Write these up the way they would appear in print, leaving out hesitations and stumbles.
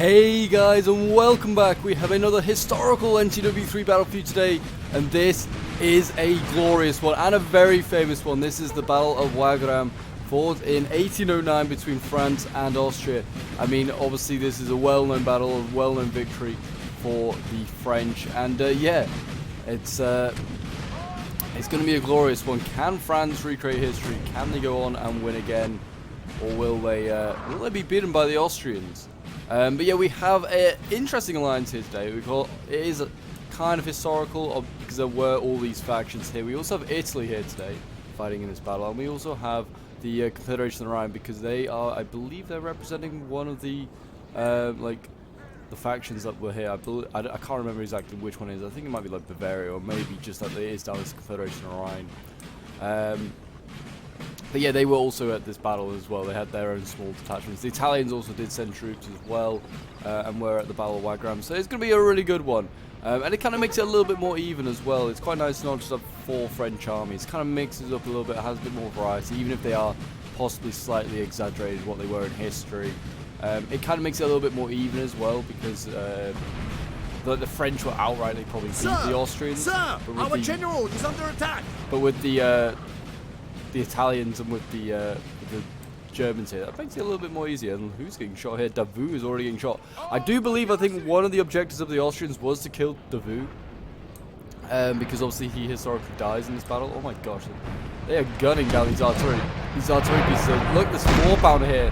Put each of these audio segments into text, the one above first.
Hey guys, and welcome back. We have another historical NTW 3 battle for you today, and this is a glorious one and a very famous one. This is the Battle of Wagram, fought in 1809 between France and Austria. I mean, obviously this is a well-known battle, a well-known victory for the French, and yeah, it's going to be a glorious one. Can France recreate history? Can they go on and win again, or will they be beaten by the Austrians? But yeah, we have an interesting alliance here today. It is kind of historical because there were all these factions here. We also have Italy here today fighting in this battle, and we also have the Confederation of the Rhine because they are, I believe, they're representing one of the the factions that were here. I can't remember exactly which one it is. I think it might be like Bavaria, or maybe just that it is down as Confederation of the Rhine. But yeah, they were also at this battle as well. They had their own small detachments. The Italians also did send troops as well, and were at the Battle of Wagram. So it's going to be a really good one. And it kind of makes it a little bit more even as well. It's quite nice not just have 4 French armies. It kind of mixes up a little bit, has a bit more variety, even if they are possibly slightly exaggerated what they were in history. It kind of makes it a little bit more even as well, because the French were outrightly probably beat the Austrians. Sir, our general is under attack. But with the Italians and with the Germans here, that makes it a little bit more easier. And who's getting shot here? Davout is already getting shot. I think one of the objectives of the Austrians was to kill Davout, because obviously he historically dies in this battle. Oh my gosh, they are gunning down these artillery pieces. Look, there's 4-pounder here.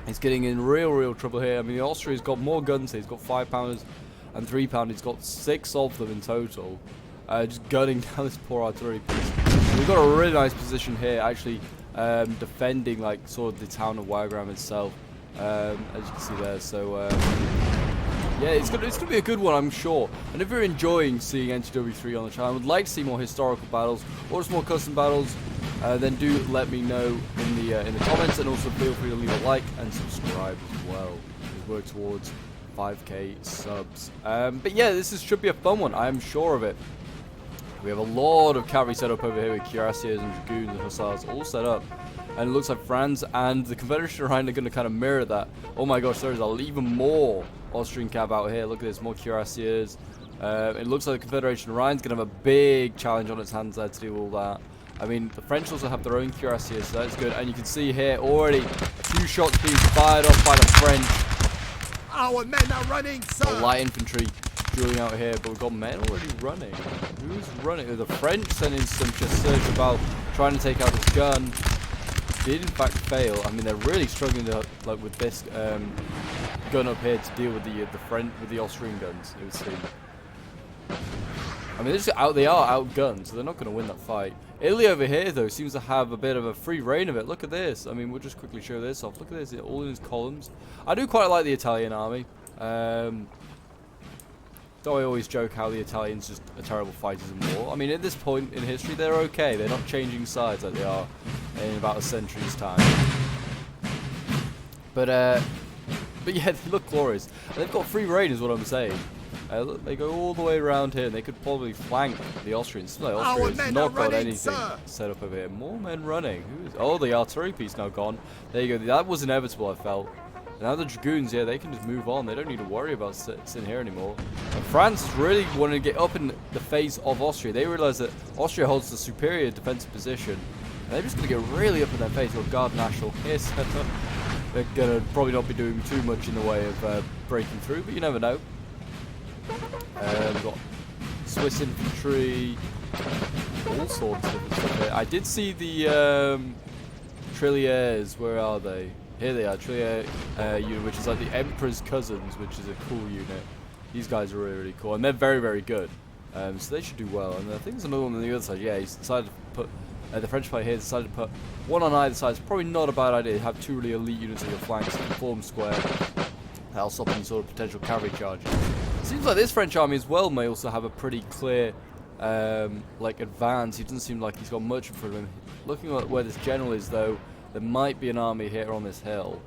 He's getting in real trouble here. I mean, the Austria's got more guns here. He's got 5-pounders and 3-pounders. He's got 6 of them in total. Just gunning down this poor artillery piece. We've got a really nice position here, actually, defending like sort of the town of Wagram itself, as you can see there. So yeah, it's gonna be a good one, I'm sure. And if you're enjoying seeing NTW3 on the channel, and would like to see more historical battles or just more custom battles, then do let me know in the comments, and also feel free to leave a like and subscribe as well. We work towards 5k subs. But yeah, this should be a fun one. I'm sure of it. We have a lot of cavalry set up over here with cuirassiers and dragoons and hussars all set up. And it looks like France and the Confederation of the Rhine are going to kind of mirror that. Oh my gosh, there's even more Austrian cav out here. Look at this, more cuirassiers. It looks like the Confederation of the Rhine is going to have a big challenge on its hands there to do all that. I mean, the French also have their own cuirassiers, so that's good. And you can see here already a few shots being fired off by the French. Our men are running, sir. The light infantry drilling out here, but we've got men already running. Who's running? The French sent in some chasseurs about trying to take out this gun. Did in fact fail. I mean, they're really struggling to, like, with this gun up here to deal with the Austrian guns, it would seem. I mean, they are outgunned, so they're not going to win that fight. Italy over here, though, seems to have a bit of a free reign of it. Look at this. I mean, we'll just quickly show this off. Look at this, all in his columns. I do quite like the Italian army. Though I always joke how the Italians just are terrible fighters in war. I mean, at this point in history, they're okay. They're not changing sides like they are in about a century's time. But yeah, they look glorious. And they've got free reign, is what I'm saying. Look, they go all the way around here, and they could probably flank the Austrians. The Austrians not got anything set up over here. More men running. Oh, the artillery piece now gone. There you go. That was inevitable, I felt. Now the dragoons, yeah, they can just move on. They don't need to worry about sitting here anymore. And France is really wanting to get up in the face of Austria. They realize that Austria holds the superior defensive position. And they're just going to get really up in their face. Well, Guard National here set up. They're going to probably not be doing too much in the way of breaking through, but you never know. We've got Swiss infantry, all sorts of stuff here. I did see the Trilliers. Where are they? Here they are, Trillier unit, which is like the Emperor's cousins, which is a cool unit. These guys are really cool, and they're very good. So they should do well. And I think there's another one on the other side. Yeah, he's decided to put the French player here decided to put one on either side. It's probably not a bad idea to have 2 really elite units on your flanks and form square. That'll stop any sort of potential cavalry charges. Seems like this French army as well may also have a pretty clear like advance. He doesn't seem like he's got much in front of him. Looking at where this general is, though, there might be an army here on this hill.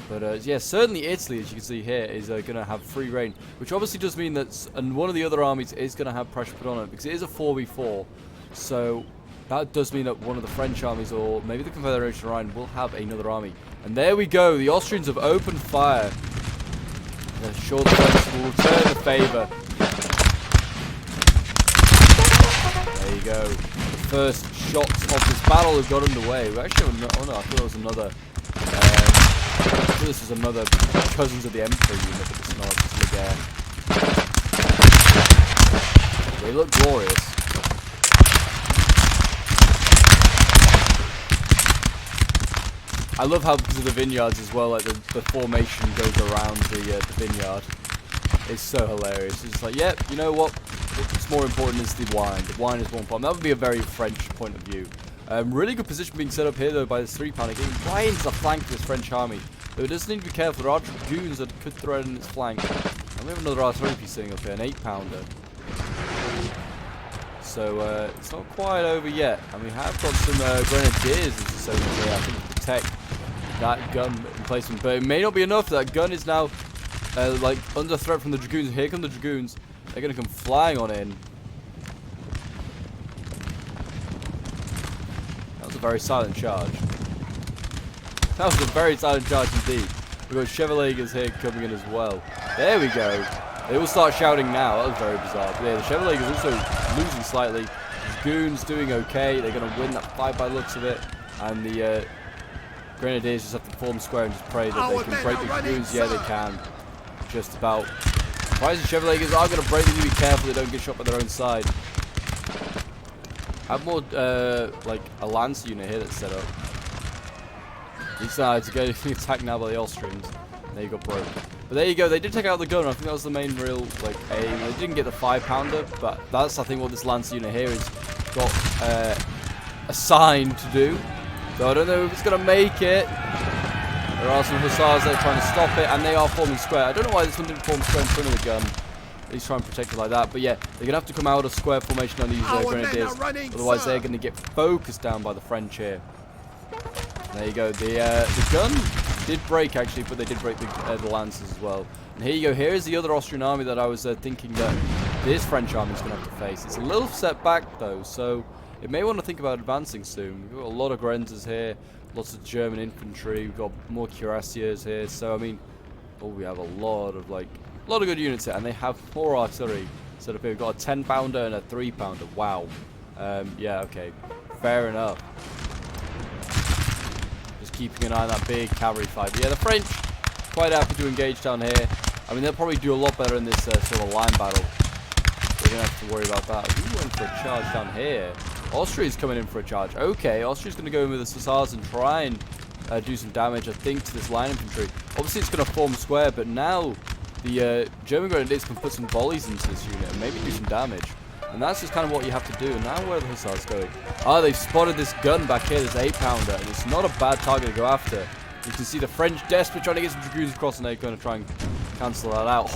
But yeah, certainly Italy, as you can see here, is going to have free reign, which obviously does mean that and one of the other armies is going to have pressure put on it, because it is a 4v4. So that does mean that one of the French armies, or maybe the Confederation of the Rhine, will have another army. And there we go. The Austrians have opened fire. I'm sure the French will return the favour. There you go. The first shots of this battle have got underway. We actually have oh no, I thought it was another. I thought this was another Cousins of the Emperor unit, but it's not. It's Laguerre. They look glorious. I love how, because of the vineyards as well, like the formation goes around the vineyard. It's so hilarious. It's like, yep, you know what? What's more important is the wine. The wine is more important. That would be a very French point of view. Really good position being set up here, though, by this 3-pounder. Getting right into the flank of this French army. Though it does need to be careful. There are dragoons that could thread in its flank. And we have another artillery piece sitting up here, an 8-pounder. So, it's not quite over yet. And we have got some grenadiers, as you say, here, I think, to protect that gun emplacement. But it may not be enough. That gun is now, like, under threat from the dragoons. Here come the dragoons. They're going to come flying on in. That was a very silent charge. That was a very silent charge indeed. We've got Chevaliers here coming in as well. There we go. They all start shouting now. That was very bizarre. But yeah, the Chevaliers also losing slightly. Dragoons doing okay. They're going to win that fight by the looks of it. And the Grenadiers just have to form square and just pray that they can break the dragoons. Yeah, they can. Just about. Surprising Chevaliers are going to break. They need to be careful they don't get shot by their own side. I have more, like, a lance unit here that's set up. These sides are going to be attacked now by the Austrians. There you go, broke. But there you go, they did take out the gun. I think that was the main real, like, aim. They didn't get the 5-pounder, but that's, I think, what this lance unit here is got assigned to do. So I don't know if it's going to make it. There are some hussars there trying to stop it, and they are forming square. I don't know why this one didn't form square in front of the gun. He's trying to protect it like that. But yeah, they're going to have to come out of square formation on these grenadiers. Otherwise, they're going to get focused down by the French here. There you go. The gun did break, actually, but they did break the lances as well. And here you go. Here is the other Austrian army that I was thinking that this French army is going to have to face. It's a little set back, though, so it may want to think about advancing soon. We've got a lot of Grenzers here. Lots of German infantry. We've got more cuirassiers here. So, I mean, we have a lot of good units here. And they have more artillery set up here. We've got a 10-pounder and a 3-pounder. Wow. Yeah, okay. Fair enough. Just keeping an eye on that big cavalry fight. But yeah, the French, quite happy to engage down here. I mean, they'll probably do a lot better in this sort of line battle. We're going to have to worry about that. Who went for a charge down here? Austria's coming in for a charge. Okay, Austria's going to go in with the hussars and try and do some damage, I think, to this line infantry. Obviously, it's going to form square, but now the German grenadiers can put some volleys into this unit and maybe do some damage. And that's just kind of what you have to do. And now where are the hussars going? Ah, they've spotted this gun back here, this 8-pounder, and it's not a bad target to go after. You can see the French desperate trying to get some dragoons across, and they're going to try and cancel that out.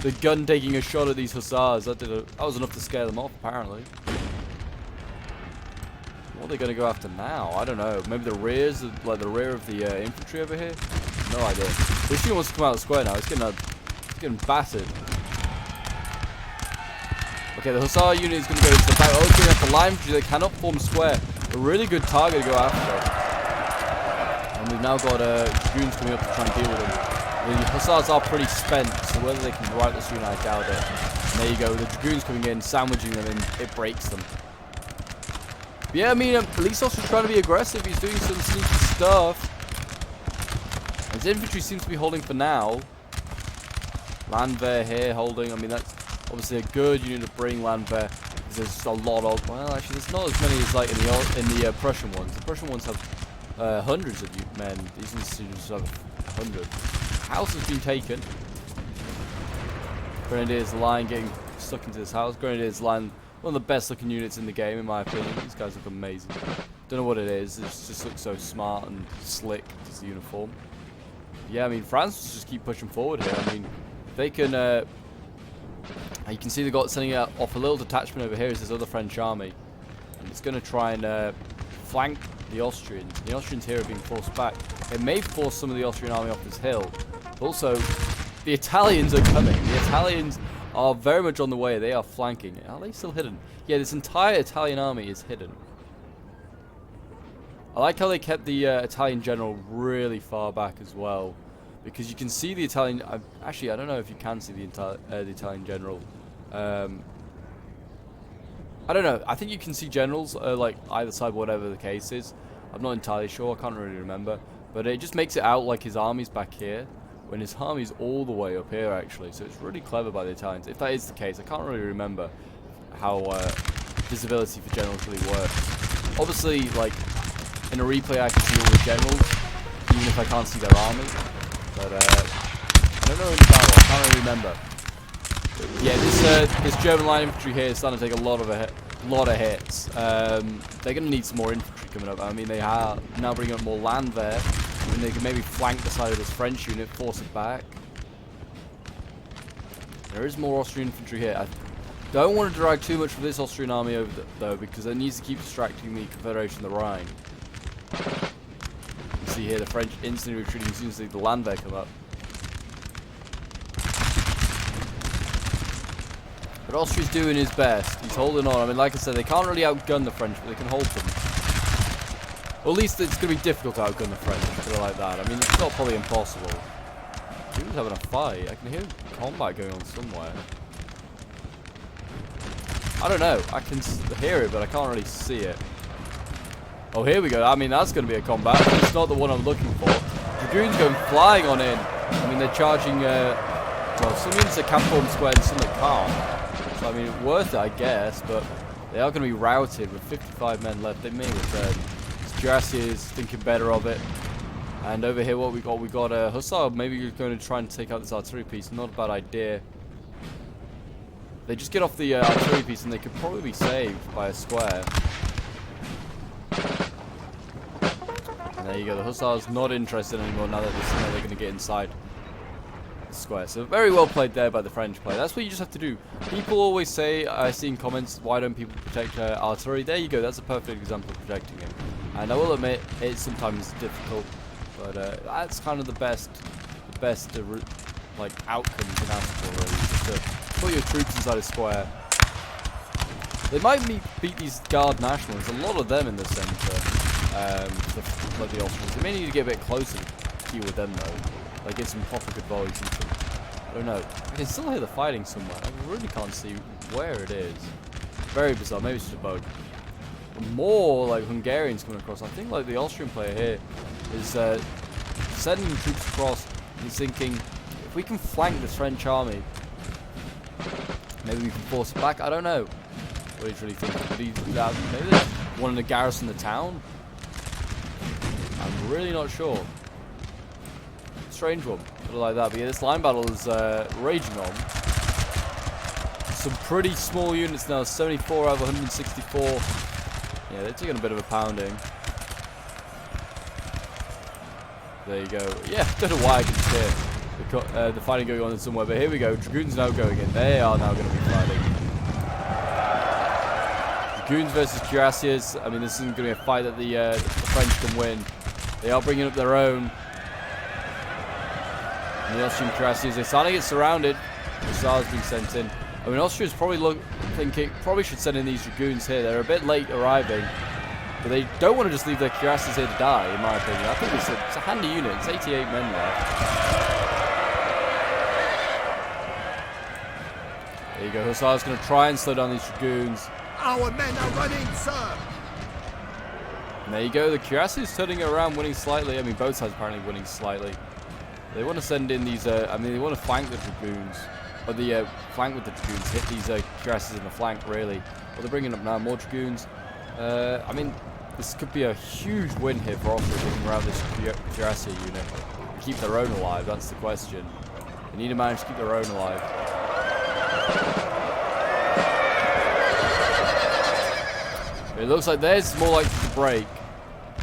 The gun taking a shot at these hussars, that was enough to scare them off, apparently. What are they going to go after now? I don't know. Maybe the rears, like the rear of the infantry over here? No idea. This unit wants to come out of the square now. It's getting battered. Okay, the hussar unit is going to go into the back. Oh, it's going after line infantry. They cannot form square. A really good target to go after. And we've now got dragoons coming up to try and deal with them. The hussars are pretty spent, so whether they can right this unit, I doubt it. And there you go. The dragoons coming in, sandwiching them, and it breaks them. Yeah, I mean, at least Austria's trying to be aggressive. He's doing some sneaky stuff. And his infantry seems to be holding for now. Landwehr here holding. I mean, that's obviously a good unit to bring Landwehr. Because there's a lot of... Well, actually, there's not as many as like in the Prussian ones. The Prussian ones have hundreds of men. These ones have 100. House has been taken. Grenadiers line getting stuck into this house. Grenadiers line... One of the best looking units in the game, in my opinion. These guys look amazing. Don't know what it is. It just looks so smart and slick. It's the uniform. Yeah, I mean, France just keep pushing forward here. I mean, they can... you can see they've got sending off a little detachment over here. Is this other French army. And it's going to try and flank the Austrians. The Austrians here are being forced back. It may force some of the Austrian army off this hill. But also, the Italians are coming. The Italians are very much on the way. They are flanking. Are they still hidden? Yeah, this entire Italian army is hidden. I like how they kept the Italian general really far back as well. because you can see the Italian. Actually, I don't know if you can see the Italian general. I don't know. I think you can see generals like either side, whatever the case is. I'm not entirely sure. I can't really remember. But it just makes it out like his army's back here, when his army's all the way up here, actually. So it's really clever by the Italians. If that is the case, I can't really remember how visibility for generals really works. Obviously, like, in a replay I can see all the generals, even if I can't see their army. But, I don't know in the battle. I can't really remember. But yeah, this German line infantry here is starting to take a lot of hits. They're going to need some more infantry coming up. I mean, they are now bringing up more land there. I mean, they can maybe flank the side of this French unit, force it back. There is more Austrian infantry here. I don't want to drag too much of this Austrian army over, though, because it needs to keep distracting the Confederation of the Rhine. You see here the French instantly retreating as soon as the land there come up. But Austria's doing his best. He's holding on. I mean, like I said, they can't really outgun the French, but they can hold them. Well, at least it's going to be difficult to outgun the French, put it like that. I mean, it's not probably impossible. Who's having a fight? I can hear combat going on somewhere. I don't know. I can hear it, but I can't really see it. Oh, here we go. I mean, that's going to be a combat. It's not the one I'm looking for. Dragoons going flying on in. I mean, they're charging... well, some units are camp-form square and some that can't. So, I mean, worth it, I guess, but they are going to be routed with 55 men left. They may return. Cuirassiers is thinking better of it. And over here, what we got? We got a hussar. Maybe you're going to try and take out this artillery piece. Not a bad idea. They just get off the artillery piece and they could probably be saved by a square. And there you go. The hussar's not interested anymore now that they're going to get inside the square. So very well played there by the French player. That's what you just have to do. People always say, I see in comments, why don't people protect artillery? There you go. That's a perfect example of protecting it. And I will admit, it's sometimes difficult, but that's kind of the best like outcomes in Africa, really. Just to put your troops inside a square. They might beat these Guard Nationals. There's a lot of them in the centre, like the Austrians. They may need to get a bit closer to deal with them, though. Like get some proper good volleys into them. I don't know. I can still hear the fighting somewhere. I really can't see where it is. Very bizarre. Maybe it's just a bug. More like Hungarians coming across. I think like the Austrian player here is sending troops across. He's thinking, if we can flank this French army, maybe we can force it back. I don't know what he's really thinking. But maybe they wanting to garrison the town. I'm really not sure. Strange one, put it like that. But yeah, this line battle is raging on. Some pretty small units now. 74 out of 164. Yeah, they're taking a bit of a pounding. There you go. Yeah, don't know why I can hear the fighting going on somewhere, but here we go. Dragoons now going in. They are now going to be fighting. Dragoons versus Cuirassiers. I mean, this isn't going to be a fight that the French can win. They are bringing up their own. And the Austrian Cuirassiers, they're starting to get surrounded. The Tsar's being sent in. I mean, Austria's probably thinking should send in these Dragoons here. They're a bit late arriving, but they don't want to just leave their Cuirassiers here to die, in my opinion. I think it's a handy unit. It's 88 men left. There you go. Hussar's going to try and slow down these Dragoons. Our men are running, sir. And there you go. The Cuirassiers turning it around, winning slightly. I mean, both sides apparently winning slightly. They want to send in these. I mean, they want to flank the Dragoons. Or the flank with the Dragoons, hit these Cuirassiers in the flank, really. Well, they're bringing up now more Dragoons. I mean, this could be a huge win here for Austria, taking around this Cuirassier unit. Keep their own alive, that's the question. They need to manage to keep their own alive. It looks like theirs is more likely to break.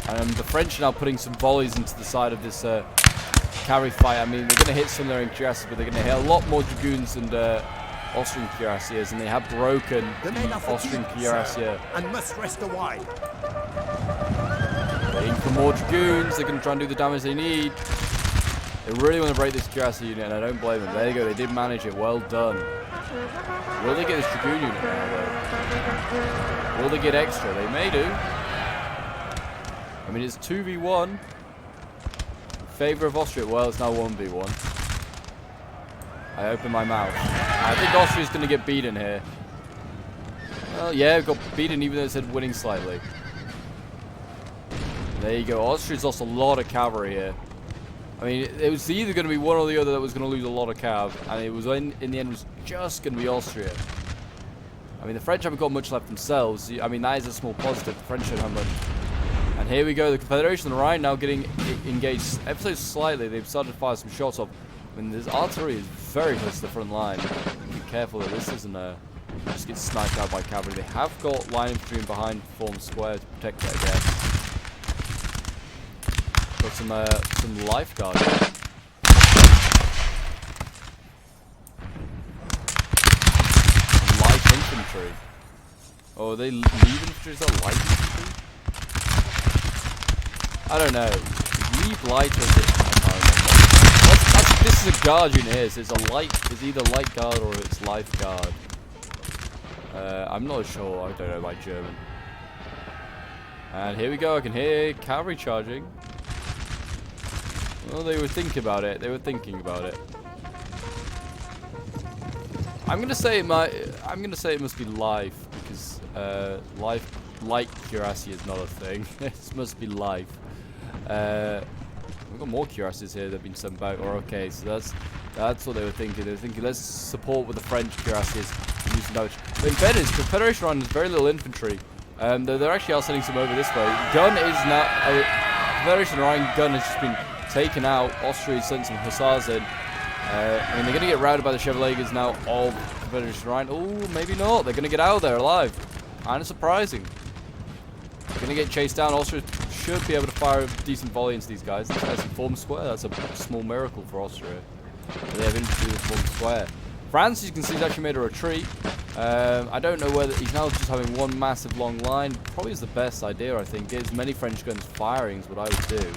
And the French are now putting some volleys into the side of this cavalry fight. I mean, they're going to hit some of their Cuirassiers, but they're going to hit a lot more Dragoons and Austrian Cuirassiers, and they have broken the Austrian Cuirassier. And must rest a while. Waiting for more Dragoons. They're going to try and do the damage they need. They really want to break this Cuirassier unit, and I don't blame them. There you go. They did manage it. Well done. Will they get this Dragoon unit now, though? Will they get extra? They may do. I mean, it's 2v1. favour of Austria? Well, it's now 1v1. I open my mouth. I think Austria's going to get beaten here. Well, yeah, got beaten even though it said winning slightly. There you go. Austria's lost a lot of cavalry here. I mean, it was either going to be one or the other that was going to lose a lot of cav, and it was in the end was just going to be Austria. I mean, the French haven't got much left themselves. I mean, that is a small positive. The French don't have much. And here we go. The Confederation on the Rhine now getting engaged ever so slightly. They've started to fire some shots off. I mean, this artillery is very close to the front line. Be careful that this doesn't just get sniped out by cavalry. They have got line infantry in behind formed square to protect it again. Got some lifeguard here. Light infantry. Oh, are they lead infantry? Is that light infantry? I don't know. Lead light or is it? I can't remember. This is a guard unit here, so it's either light guard or it's life guard. I'm not sure, I don't know my German. And here we go, I can hear cavalry charging. Well, they were thinking about it, I'm gonna say it must be life, because light cuirassy is not a thing. It must be life. We've got more cuirasses here that have been sent back. Or okay, so that's what they were thinking. They were thinking, let's support with the French cuirasses and use some damage. But in fairness, Confederation Rhine has very little infantry. They're actually are sending some over this way. Gun is now Confederation Rhine gun has just been taken out. Austria sent some hussars in. I mean, they're going to get routed by the Chevaliers now of Confederation Rhine. Oh, maybe not. They're going to get out of there alive. Kind of surprising. They're going to get chased down. Austria should be able to fire a decent volley into these guys. These guys can form square. That's a small miracle for Austria. They have infantry that form square. France, you can see, has actually made a retreat. I don't know whether he's now just having one massive long line. Probably is the best idea, I think. Get as many French guns firing is what I would do.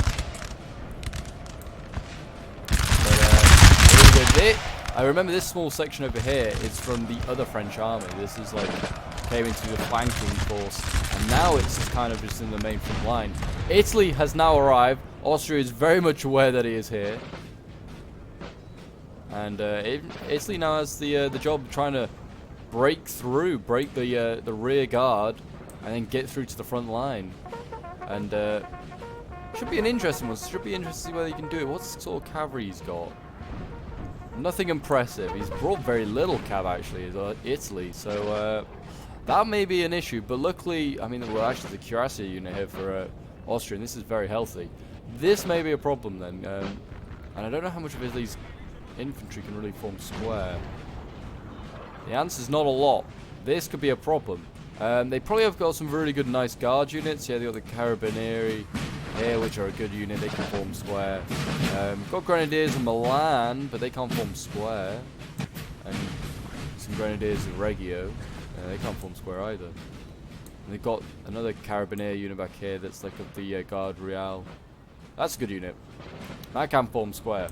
I remember this small section over here is from the other French army. This is like came into the flanking force, and now it's just kind of just in the main front line. Italy has now arrived. Austria is very much aware that he is here, and Italy now has the job of trying to break the rear guard, and then get through to the front line. And should be an interesting one. Should be interesting to see whether he can do it. What sort of cavalry he's got? Nothing impressive. He's brought very little cav actually, Italy, so that may be an issue. But luckily, I mean, well, actually the cuirassier unit here for Austria, and this is very healthy. This may be a problem then, and I don't know how much of Italy's infantry can really form square. The answer is not a lot. This could be a problem. They probably have got some really good, nice guard units. Yeah, they got the Carabinieri here, which are a good unit. They can form square. Got Grenadiers in Milan, but they can't form square. And some Grenadiers in Reggio. They can't form square either. And they've got another Carabinieri unit back here that's like of the Guard Real. That's a good unit. That can form square.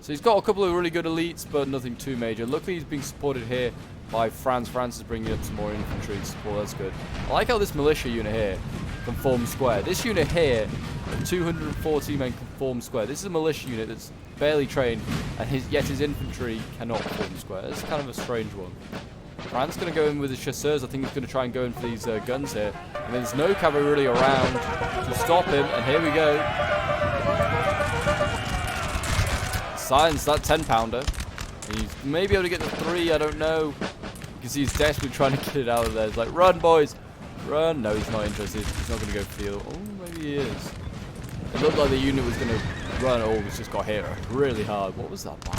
So he's got a couple of really good elites, but nothing too major. Luckily, he's being supported here by France. France is bringing up some more infantry support. That's good. I like how this militia unit here can form square. This unit here, 240 men can form square. This is a militia unit that's barely trained, and yet his infantry cannot form square. It's kind of a strange one. France going to go in with his chasseurs. I think he's going to try and go in for these guns here. And there's no cavalry really around to stop him. And here we go. Silence that 10-pounder. He's maybe able to get the 3. I don't know. You can see he's desperately trying to get it out of there. He's like, run, boys. Run. No, he's not interested. He's not going to go for the... Oh, maybe he is. It looked like the unit was going to run. Oh, it's just got hit really hard. What was that by?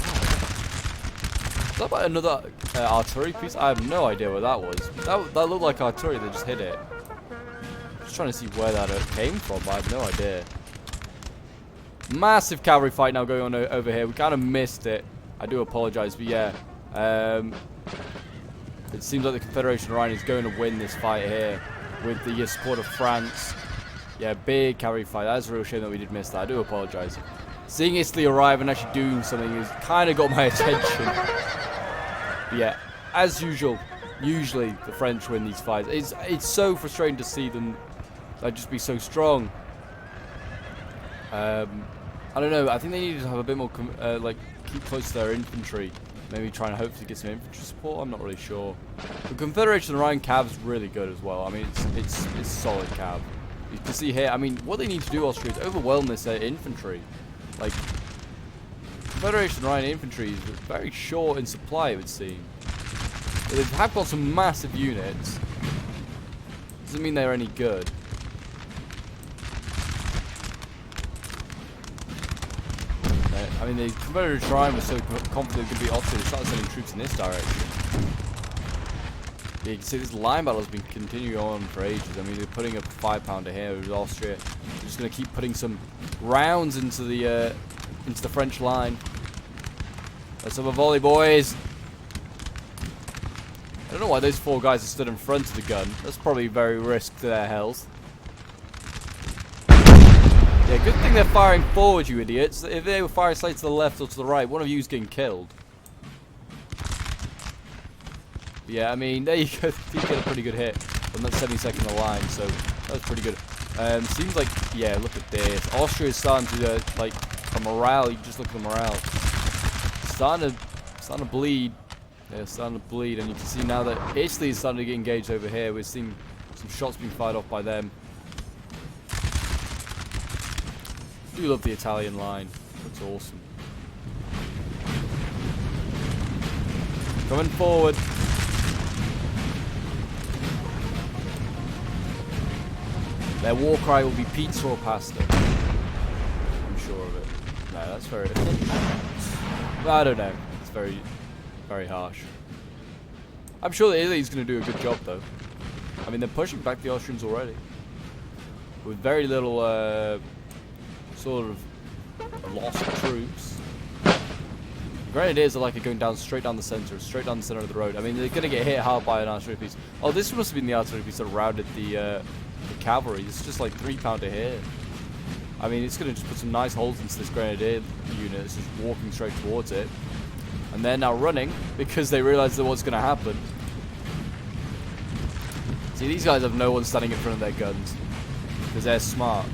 Is that by another artillery piece? I have no idea what that was. That looked like artillery. They just hit it. Just trying to see where that came from. I have no idea. Massive cavalry fight now going on over here. We kind of missed it. I do apologize, but yeah. It seems like the Confederation Rhine is going to win this fight here with the support of France. Yeah, big cavalry fight. That's a real shame that we did miss that. I do apologize. Seeing Italy arrive and actually doing something has kind of got my attention. But yeah, as usual, usually the French win these fights. It's so frustrating to see them just be so strong. I don't know. I think they needed to have a bit more, like, keep close to their infantry. Maybe try and hopefully get some infantry support. I'm not really sure. The Confederation Rhine Cav's really good as well. I mean, it's solid cav. You can see here. I mean, what they need to do, Austria, is overwhelm this infantry. Like, Confederation Rhine infantry is very short in supply, it would seem. They have got some massive units. Doesn't mean they're any good. I mean, the Confederate Rhine was so confident it could be Austria, they started sending troops in this direction. Yeah, you can see this line battle has been continuing on for ages. I mean, they're putting up a 5-pounder here with Austria. They're just going to keep putting some rounds into the French line. Let's have a volley, boys. I don't know why those 4 guys are stood in front of the gun. That's probably very risk to their health. Yeah, good thing they're firing forward, you idiots. If they were firing slightly to the left or to the right, one of you's getting killed. But yeah, I mean, there you go. You get a pretty good hit on that 72nd of line, so that was pretty good. Seems like, yeah, look at this. Austria is starting to, like, a morale. You can just look at the morale. Starting to bleed. They're starting to bleed, and you can see now that Italy is starting to get engaged over here. We're seeing some shots being fired off by them. I do love the Italian line. That's awesome. Coming forward. Their war cry will be pizza or pasta. I'm sure of it. No, that's very... I don't know. It's very, very harsh. I'm sure that Italy's going to do a good job, though. I mean, they're pushing back the Austrians already. With very little... sort of lost troops. Grenadiers are like going down straight down the center of the road. I mean, they're gonna get hit hard by an artillery piece. Oh, this must have been the artillery piece that routed the cavalry. It's just like 3-pounder here. I mean, it's gonna just put some nice holes into this grenadier unit. It's just walking straight towards it, and they're now running because they realize that what's gonna happen. See, these guys have no one standing in front of their guns because they're smart.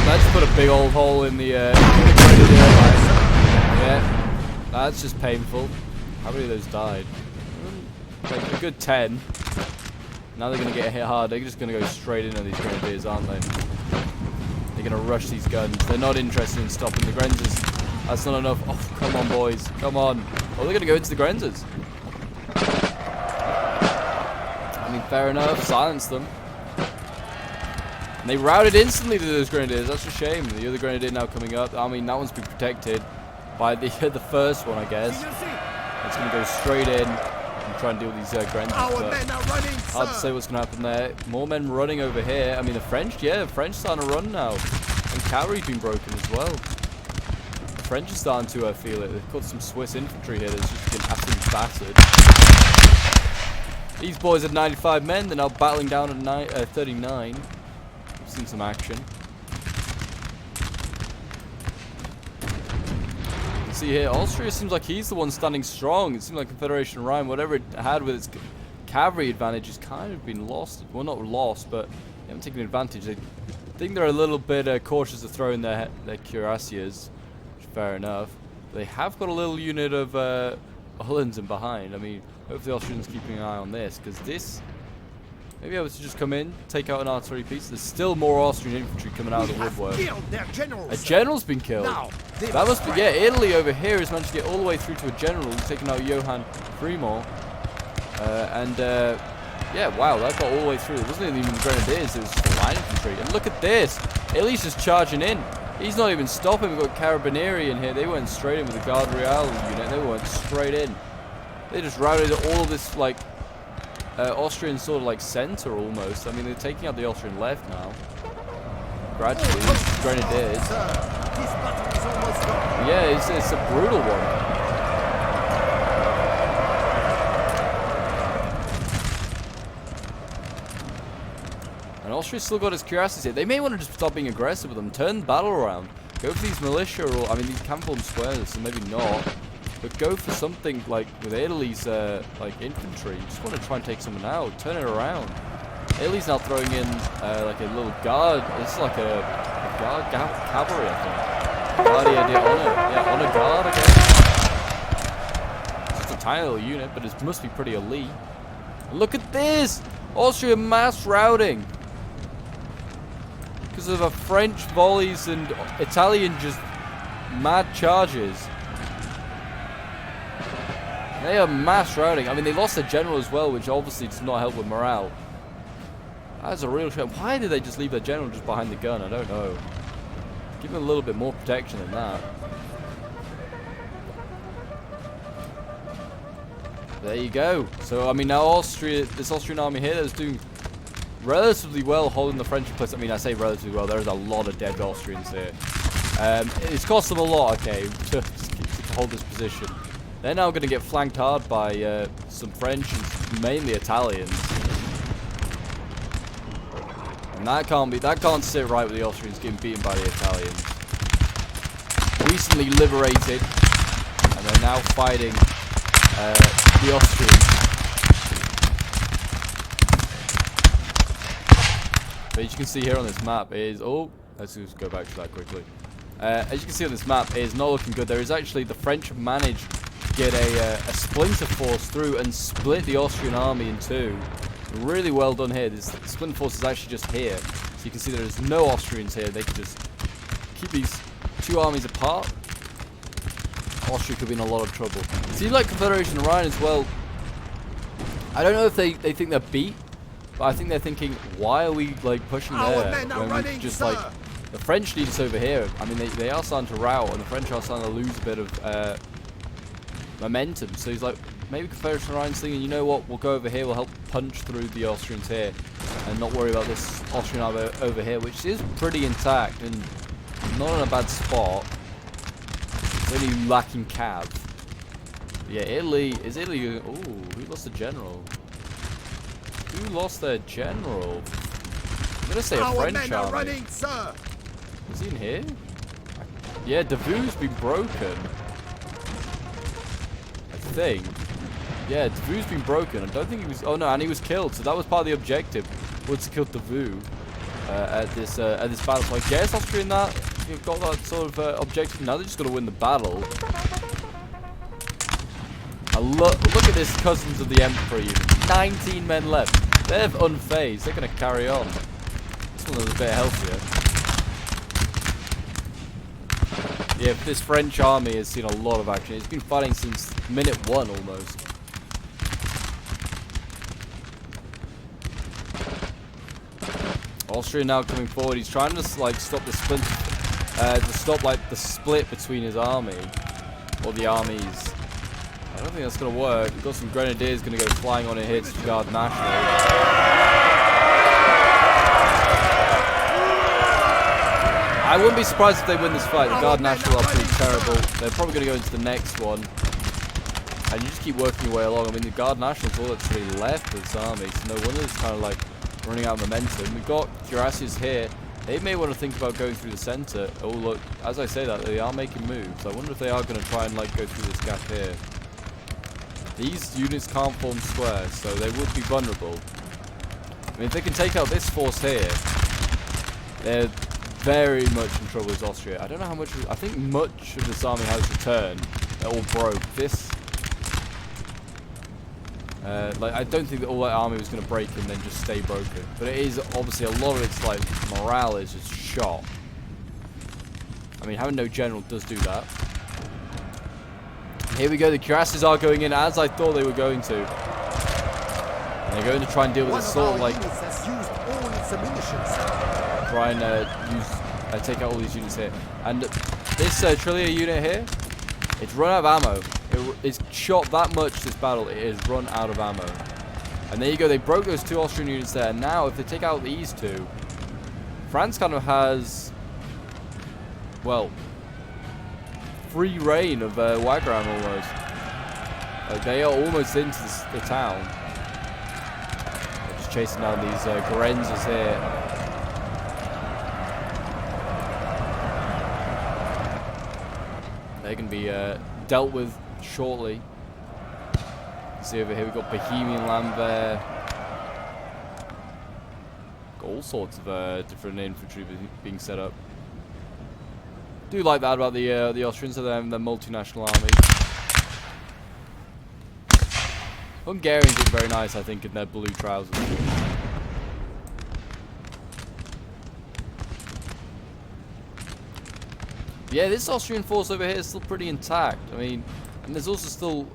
Let's put a big old hole in the grenadier line. Yeah, that's just painful. How many of those died? Like a good 10. Now they're going to get hit hard. They're just going to go straight into these grenadiers, aren't they? They're going to rush these guns. They're not interested in stopping the Grenzers. That's not enough. Oh, come on, boys. Come on. Oh, they're going to go into the Grenzers. I mean, fair enough. Silence them. And they routed instantly to those grenadiers. That's a shame. The other grenadier now coming up. I mean, that one's been protected by the first one, I guess. It's going to go straight in and try and deal with these Grenzers. Our men are running, hard to say what's going to happen there. More men running over here. I mean, the French, yeah, the French starting to run now. And cavalry's been broken as well. The French are starting to feel it. They've got some Swiss infantry here that's just getting absolutely battered. These boys had 95 men. They're now battling down at 39. Seen some action. You see here, Austria seems like he's the one standing strong. It seems like Confederation Rhine, whatever it had with its cavalry advantage, has kind of been lost. Well, not lost, but they haven't taken advantage. They think they're a little bit cautious of throwing their cuirassiers, which is fair enough. But they have got a little unit of Hollands in behind. I mean, hopefully the Austrians keeping an eye on this, because this... Maybe I was to just come in, take out an artillery piece. There's still more Austrian infantry coming out of the woodwork. A general's been killed. That must be, yeah, Italy over here has managed to get all the way through to a general. He's taken out Johann Fremont. Yeah, wow, that got all the way through. It wasn't even the grenadiers, it was the line infantry. And look at this. Italy's just charging in. He's not even stopping. We've got Carabinieri in here. They went straight in with the Guard Real unit. They went straight in. They just routed all of this, like, Austrian sort of like center almost. I mean, they're taking out the Austrian left now. Gradually, these grenadiers. Yeah, it's a brutal one. And Austria's still got his cuirassiers here. They may want to just stop being aggressive with them. Turn the battle around. Go for these militia, or I mean, these camp-formed squares, so maybe not. But go for something like with Italy's like infantry. You just want to try and take someone out. Turn it around. Italy's now throwing in like a little guard. It's like a guard cavalry, I think. Guardia di Honor. Yeah, Honor Guard again. It's a tiny little unit, but it must be pretty elite. And look at this! Austria mass routing. Because of a French volleys and Italian just mad charges. They are mass routing. I mean, they lost their general as well, which obviously does not help with morale. That's a real shame. Why did they just leave their general just behind the gun? I don't know. Give them a little bit more protection than that. There you go. So, I mean, now this Austrian army here is doing relatively well holding the French in place. I mean, I say relatively well. There's a lot of dead Austrians here. It's cost them a lot, okay, to hold this position. They're now going to get flanked hard by some French and mainly Italians. And that can't sit right with the Austrians getting beaten by the Italians. Recently liberated, and they're now fighting the Austrians. But as you can see here on this map is let's just go back to that quickly. As you can see on this map, it is not looking good. There is actually the French have managed to get a splinter force through and split the Austrian army in two. Really well done here. This splinter force is actually just here, so you can see there is no Austrians here. They can just keep these two armies apart. Austria could be in a lot of trouble. Seems like Confederation of Rhine as well. I don't know if they think they're beat, but I think they're thinking, why are we like pushing there when we just like the French need us over here? I mean, they are starting to rout, and the French are starting to lose a bit of momentum. So he's like, maybe Confederation of Rhine's thinking, you know what, we'll go over here, we'll help punch through the Austrians here, and not worry about this Austrian army over here, which is pretty intact and not in a bad spot. It's only lacking cav. Yeah, Italy. Ooh, who lost a general? Who lost their general? I'm gonna say a French army. Running, sir. Is he in here? Yeah, Davout's been broken. I think. Yeah, Davout's been broken. I don't think he was. Oh no, and he was killed. So that was part of the objective, was to kill Davout at this battle. So I guess Austria in that got that sort of objective. Now they're just gonna win the battle. Look at this, Cousins of the Emperor unit. 19 men left. They're unfazed. They're going to carry on. This one is a bit healthier. Yeah, this French army has seen a lot of action. It's been fighting since minute 1 almost. Austria now coming forward. He's trying to like stop the the split between his army, or the armies. I don't think that's going to work. We've got some grenadiers going to go flying on and hit the Guard National. I wouldn't be surprised if they win this fight. The Guard National are pretty terrible. They're probably going to go into the next one. And you just keep working your way along. I mean, the Guard National's all that's really left of this army. So no wonder it's kind of like running out of momentum. We've got cuirassiers here. They may want to think about going through the center. Oh, look. As I say that, they are making moves. I wonder if they are going to try and like go through this gap here. These units can't form squares, so they would be vulnerable. I mean, if they can take out this force here, they're very much in trouble with Austria. I don't know how much. I think much of this army has returned. They're all broke. This, like, I don't think that all that army was going to break and then just stay broken. But it is obviously a lot of its like morale is just shot. I mean, having no general does do that. Here we go, the cuirassiers are going in as I thought they were going to. And they're going to try and deal with this sort of like... Try and take out all these units here. And this Trillia unit here, it's run out of ammo. It's shot that much this battle, it is run out of ammo. And there you go, they broke those two Austrian units there. And now if they take out these two, France kind of has, well, free reign of Wagram almost. They are almost into the town. They're just chasing down these Garenzas here. They can be dealt with shortly. See over here, we've got Bohemian land there. Got all sorts of different infantry being set up. Do like that about the Austrians, and their multinational army. Hungarians look very nice, I think, in their blue trousers. Yeah, this Austrian force over here is still pretty intact. I mean, and there's also still,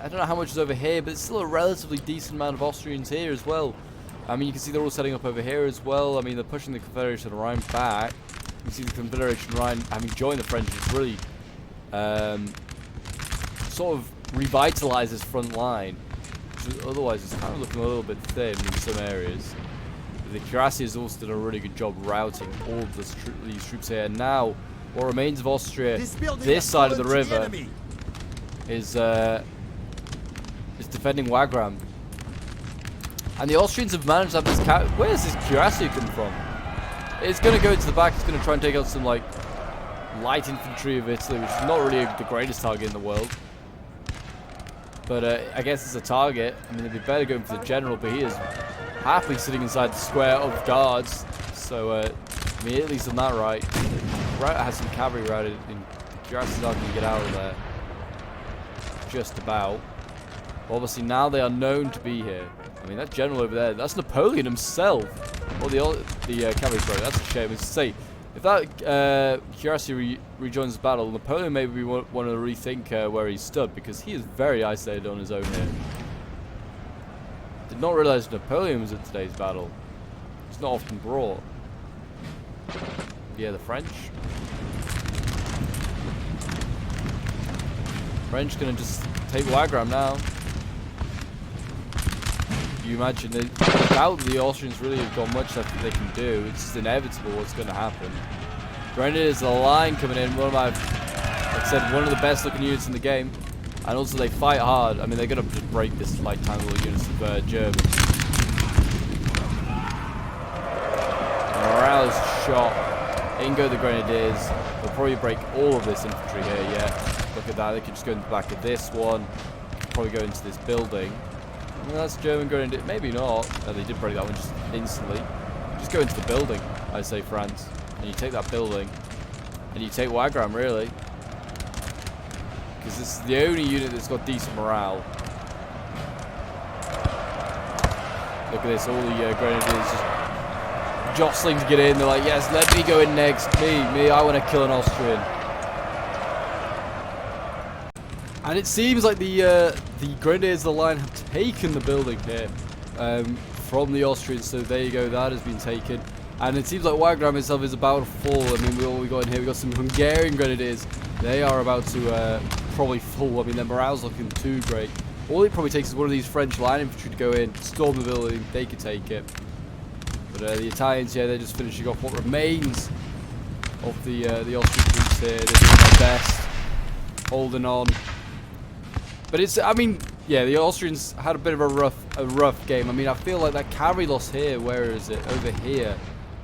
I don't know how much is over here, but it's still a relatively decent amount of Austrians here as well. I mean, you can see they're all setting up over here as well. I mean, they're pushing the Confederation Rhine back. You can see the Confederation Rhine having joined the French, it's really sort of revitalized this front line. Otherwise, it's kind of looking a little bit thin in some areas. But the Cuirassiers also did a really good job routing all of these troops here. And now, what remains of Austria, this side of the river, is defending Wagram. And the Austrians have managed to have this where's this cuirassier come from? It's going to go to the back. It's going to try and take out some, like, light infantry of Italy, which is not really the greatest target in the world. But I guess it's a target. I mean, they'd be better going for the general, but he is happily sitting inside the square of guards. So, I mean, Italy's done that right. Has some cavalry routed, and the cuirassiers aren't going to get out of there. Just about. Obviously, now they are known to be here. I mean, that general over there, that's Napoleon himself. Or the cavalry broke. That's a shame. As to say, if that cuirassier rejoins the battle, Napoleon maybe want to rethink where he stood, because he is very isolated on his own here. Did not realize Napoleon was at today's battle. It's not often brought. Yeah, the French. French gonna just take Wagram now. You imagine that without the Austrians really have got much left that they can do. It's just inevitable what's going to happen. Grenadiers, the line coming in, like I said, one of the best looking units in the game. And also they fight hard. I mean, they're going to just break this like tiny little units of Germans. Morale is shot. In go the Grenadiers. They'll probably break all of this infantry here, yeah. Look at that, they can just go in the back of this one. Probably go into this building. Well, that's German Grenadier. Maybe not. Oh, they did break that one just instantly. Just go into the building, I say, France. And you take that building. And you take Wagram, really. Because this is the only unit that's got decent morale. Look at this, all the Grenadiers just jostling to get in. They're like, yes, let me go in next. Me, I want to kill an Austrian. And it seems like the Grenadiers of the line have taken the building here from the Austrians. So there you go, that has been taken. And it seems like Wagram itself is about to fall. I mean, what we got in here, we got some Hungarian Grenadiers. They are about to probably fall. I mean, their morale's looking too great. All it probably takes is one of these French line infantry to go in, storm the building, they could take it. But the Italians, yeah, they're just finishing off what remains of the Austrian troops here. They're doing their best, holding on. But it's, I mean, yeah, the Austrians had a bit of a rough game. I mean, I feel like that cavalry loss here, where is it? Over here,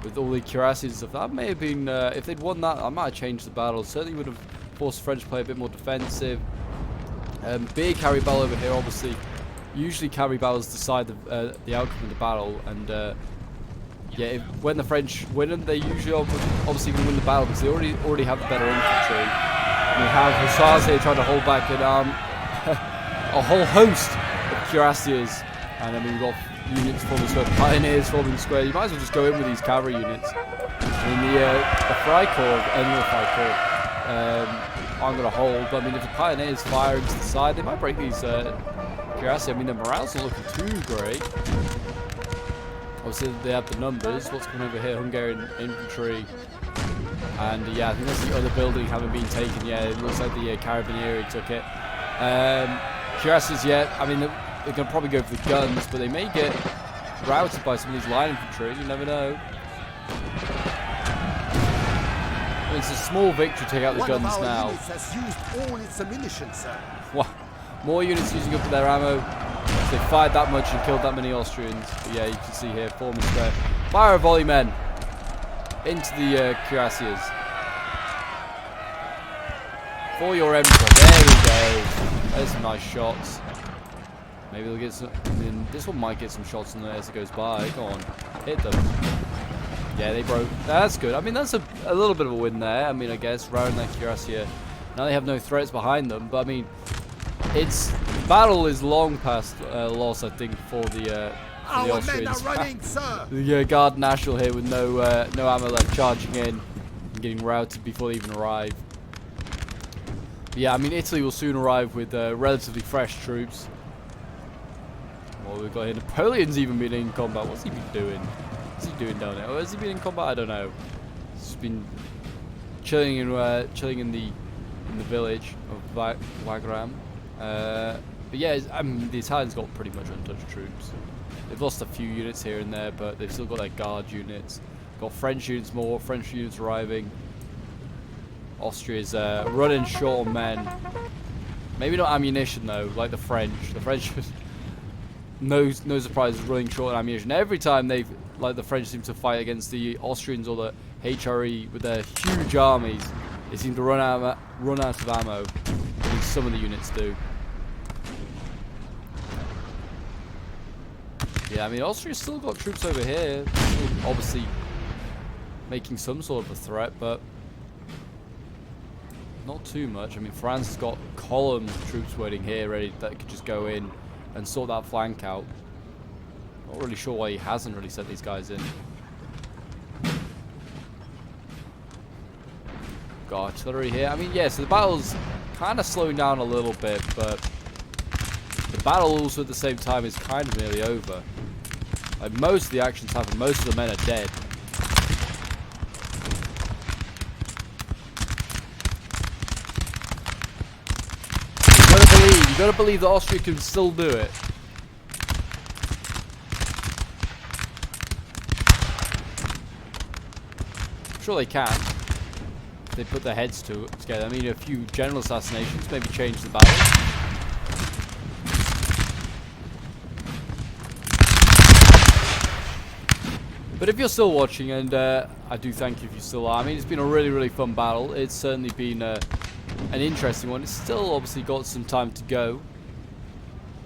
with all the cuirassiers and stuff. That may have been, if they'd won that, I might have changed the battle. Certainly would have forced the French to play a bit more defensive. Big cavalry battle over here, obviously. Usually cavalry battles decide the outcome of the battle. And, yeah, when the French win them, they usually obviously can win the battle because they already have the better infantry. And we have hussars here trying to hold back a whole host of cuirassiers, and I mean we've got units forming square, pioneers forming square. You might as well just go in with these cavalry units. I mean the Freikorps, I'm going to hold, but I mean if the pioneers fire into the side, they might break these cuirassiers. I mean the morale's not looking too great. Obviously they have the numbers. What's coming over here? Hungarian infantry. And yeah, I think that's the other building having been taken. Yeah, it looks like the Carabinieri took it. Cuirassiers, yeah, I mean, they're going to probably go for the guns, but they may get routed by some of these line infantry. You never know. It's a small victory to take out the guns now. Has used all its ammunition, sir. Wow. More units using up their ammo. They fired that much and killed that many Austrians. But yeah, you can see here, forming square. Fire a volley, men. Into the cuirassiers. For your emperor. There we go. There's some nice shots. Maybe they'll get some. I mean, this one might get some shots in there as it goes by. Go on, hit them. Yeah, they broke. That's good. I mean, that's a little bit of a win there. I mean, I guess Round their cuirassier. Now they have no threats behind them, but I mean, it's battle is long past loss, I think, for the Austrians. Men are running, sir. The Guard National here with no ammo left, charging in and getting routed before they even arrive. But yeah, I mean, Italy will soon arrive with relatively fresh troops. Well, we've got here. Napoleon's even been in combat. What's he been doing? What's he doing down there? Oh, has he been in combat? I don't know. He's been chilling in the village of Wagram. But yeah, I mean, the Italians got pretty much untouched troops. They've lost a few units here and there, but they've still got their guard units. Got French units more. French units arriving. Austria's running short on men. Maybe not ammunition though, like the French. The French, no surprise, running short on ammunition. Every time the French seem to fight against the Austrians or the HRE with their huge armies, they seem to run out of ammo. At least some of the units do. Yeah, I mean, Austria's still got troops over here, obviously making some sort of a threat, but not too much. I mean, France has got columns of troops waiting here, ready that could just go in and sort that flank out. Not really sure why he hasn't really sent these guys in. Got artillery here. I mean, yeah, so the battle's kind of slowing down a little bit, but the battle also at the same time is kind of nearly over. Like, most of the action's happened, most of the men are dead. You gotta believe that Austria can still do it. I'm sure they can. If they put their heads together. I mean, a few general assassinations maybe change the battle. But if you're still watching, and I do thank you if you still are. I mean, it's been a really, really fun battle. It's certainly been an interesting one. It's still obviously got some time to go.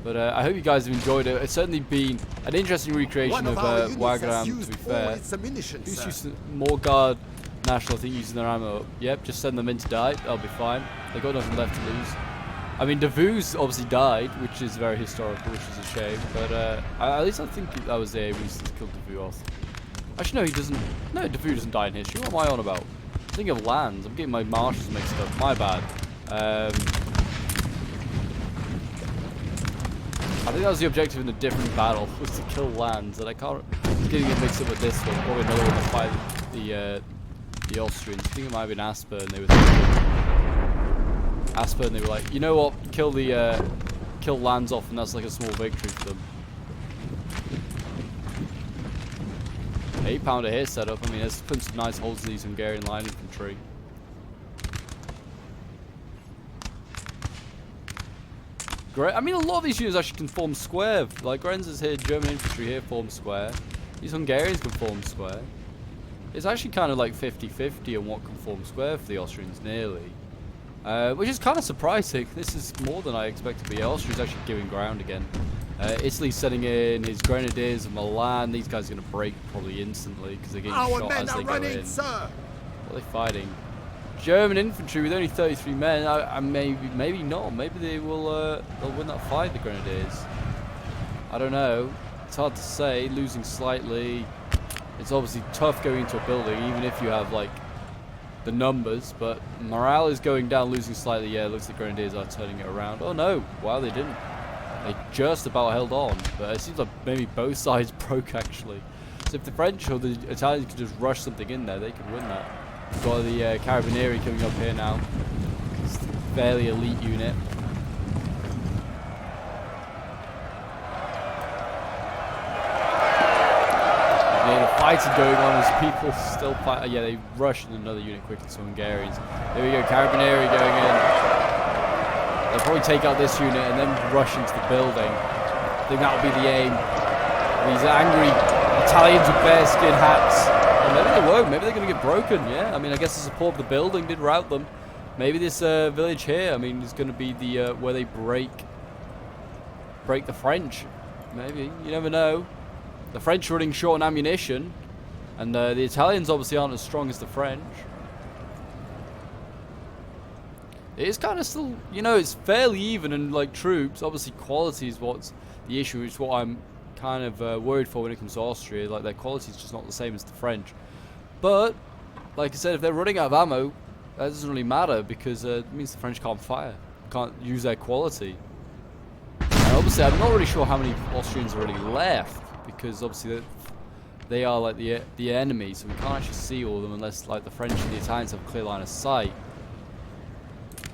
But I hope you guys have enjoyed it. It's certainly been an interesting recreation of Wagram, to be fair. Who's using more Guard National, I think, using their ammo up. Yep, just send them in to die. That'll be fine. They've got nothing left to lose. I mean, Davout's obviously died, which is very historical, which is a shame. But at least I think that was the reason to kill Davout off. Actually, no, he doesn't. No, Davout doesn't die in history. What am I on about? I'm thinking of lands. I'm getting my marshals mixed up. My bad. I think that was the objective in a different battle, was to kill lands, and I can't. I'm getting it mixed up with this one. Probably another one to fight the Austrians. I think it might have been Aspern. They were thinking. Aspern. They were like, you know what? Kill lands off, and that's like a small victory for them. 8-pounder here set up. I mean, there's putting some nice holes in these Hungarian line infantry. Great. I mean, a lot of these units actually can form square. Like Grenz's here, German infantry here form square. These Hungarians can form square. It's actually kind of like 50-50 on what can form square for the Austrians, nearly. Which is kind of surprising. This is more than I expected. But yeah, Austria's actually giving ground again. Italy's sending in his grenadiers of Milan. These guys are going to break probably instantly because they're getting shot as they go in. Sir. What are they fighting? German infantry with only 33 men. Maybe not. Maybe they will. They'll win that fight. The grenadiers. I don't know. It's hard to say. Losing slightly. It's obviously tough going into a building, even if you have like the numbers. But morale is going down, losing slightly. Yeah, it looks like grenadiers are turning it around. Oh no! Wow, they didn't. They just about held on, but it seems like maybe both sides broke actually. So if the French or the Italians could just rush something in there, they could win that. We've got the Carabinieri coming up here now. It's a fairly elite unit. The fighting going on as people still fight. Yeah, they rushed in another unit quickly, some Hungarians. There we go, Carabinieri going in. They'll probably take out this unit and then rush into the building. I think that'll be the aim. These angry Italians with bearskin hats. And maybe they won't. Maybe they're going to get broken. Yeah. I mean, I guess the support of the building did rout them. Maybe this village here, I mean, is going to be the where they break the French. Maybe. You never know. The French are running short on ammunition. And the Italians obviously aren't as strong as the French. It is kind of still, you know, it's fairly even in like troops. Obviously quality is what's the issue, which is what I'm kind of worried for when it comes to Austria. Like their quality is just not the same as the French. But, like I said, if they're running out of ammo, that doesn't really matter because it means the French can't fire. Can't use their quality. And obviously I'm not really sure how many Austrians are really left because obviously they are like the enemy, so we can't actually see all of them unless like the French and the Italians have a clear line of sight.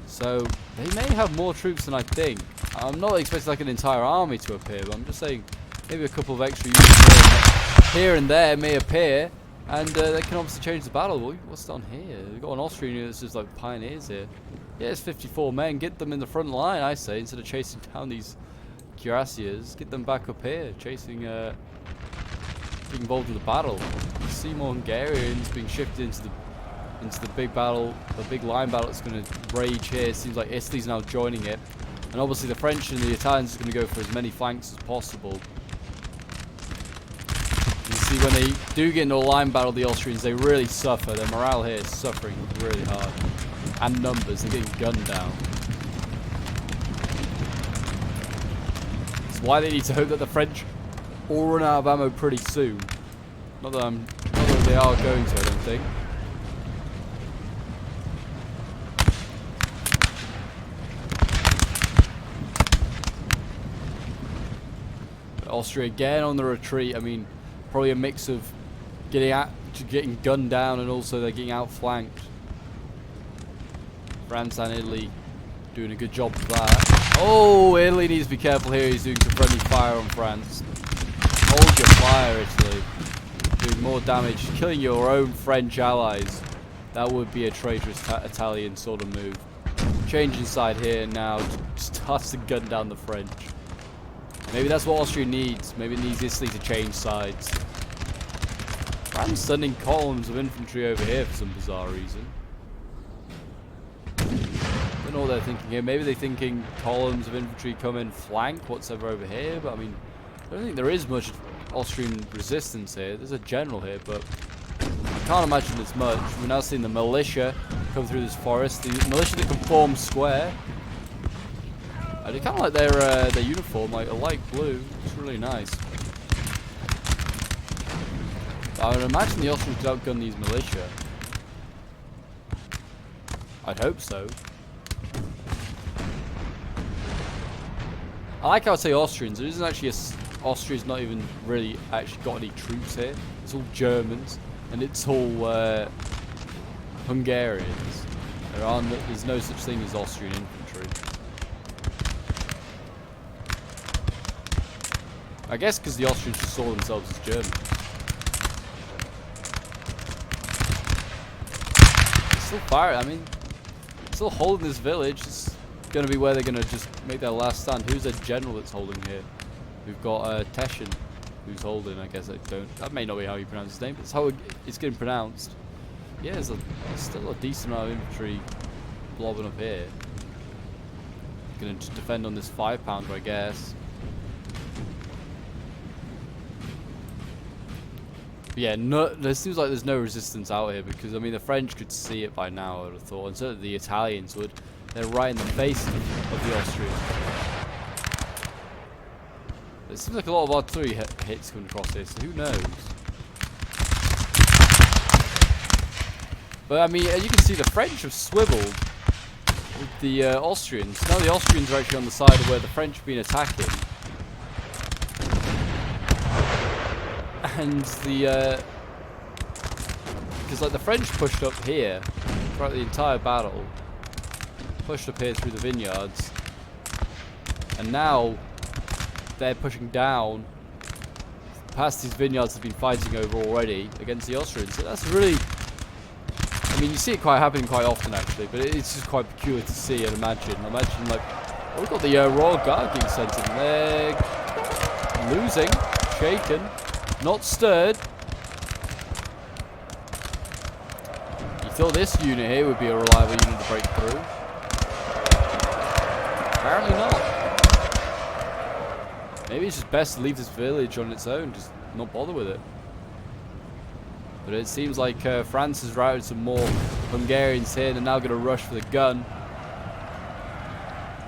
So they may have more troops than I think. I'm not expecting like an entire army to appear, but I'm just saying maybe a couple of extra units here and there may appear, and they can obviously change the battle. What's done here? We've got an Austrian unit that's just like pioneers here. Yeah, it's 54 men. Get them in the front line, I say, instead of chasing down these cuirassiers. Get them back up here, chasing, being involved in the battle. You see more Hungarians being shifted into the big battle, the big line battle that's going to rage here. It seems like Italy's now joining it. And obviously the French and the Italians are going to go for as many flanks as possible. You see when they do get into a line battle, the Austrians, they really suffer. Their morale here is suffering really hard. And numbers, they're getting gunned down. That's why they need to hope that the French all run out of ammo pretty soon. Not that they are going to, I don't think. Austria again on the retreat. I mean, probably a mix of getting gunned down and also they're getting outflanked. France and Italy doing a good job of that. Oh, Italy needs to be careful here. He's doing some friendly fire on France. Hold your fire, Italy. Doing more damage, killing your own French allies. That would be a traitorous Italian sort of move. Changing side here now, starts to gun down the French. Maybe that's what Austria needs. Maybe it needs Italy to change sides. I'm sending columns of infantry over here for some bizarre reason. Don't know what they're thinking here. Maybe they're thinking columns of infantry come in flank whatsoever over here, but I mean, I don't think there is much Austrian resistance here. There's a general here, but I can't imagine there's much. We're now seeing the militia come through this forest. The militia that can form square. They kind of like their uniform, like a light blue. It's really nice. I would imagine the Austrians could outgun these militia. I'd hope so. I like how I say Austrians. There isn't actually Austria's not even really actually got any troops here. It's all Germans and it's all Hungarians. There's no such thing as Austrian infantry. I guess because the Austrians just saw themselves as German. Still fire. I mean, still holding this village. It's going to be where they're going to just make their last stand. Who's their general that's holding here? We've got Teshin, who's holding. I guess I don't. That may not be how you pronounce his name, but it's how it's getting pronounced. Yeah, there's still a decent amount of infantry blobbing up here. Going to defend on this 5-pounder, I guess. But yeah, there seems like there's no resistance out here because, I mean, the French could see it by now, I would have thought, and certainly the Italians would. They're right in the face of the Austrians. It seems like a lot of artillery hits coming across here, so who knows? But, I mean, as you can see, the French have swiveled with the Austrians. Now the Austrians are actually on the side of where the French have been attacking. And because like the French pushed up here throughout the entire battle, pushed up here through the vineyards, and now they're pushing down past these vineyards they've been fighting over already against the Austrians. So that's really, I mean, you see it quite happening quite often actually, but it's just quite peculiar to see and imagine. Imagine like, oh, we've got the Royal Guard getting sent in. They're losing, shaken. Not stirred. You thought this unit here would be a reliable unit to break through. Apparently not. Maybe it's just best to leave this village on its own, just not bother with it. But it seems like France has routed some more Hungarians here. They're now going to rush for the gun.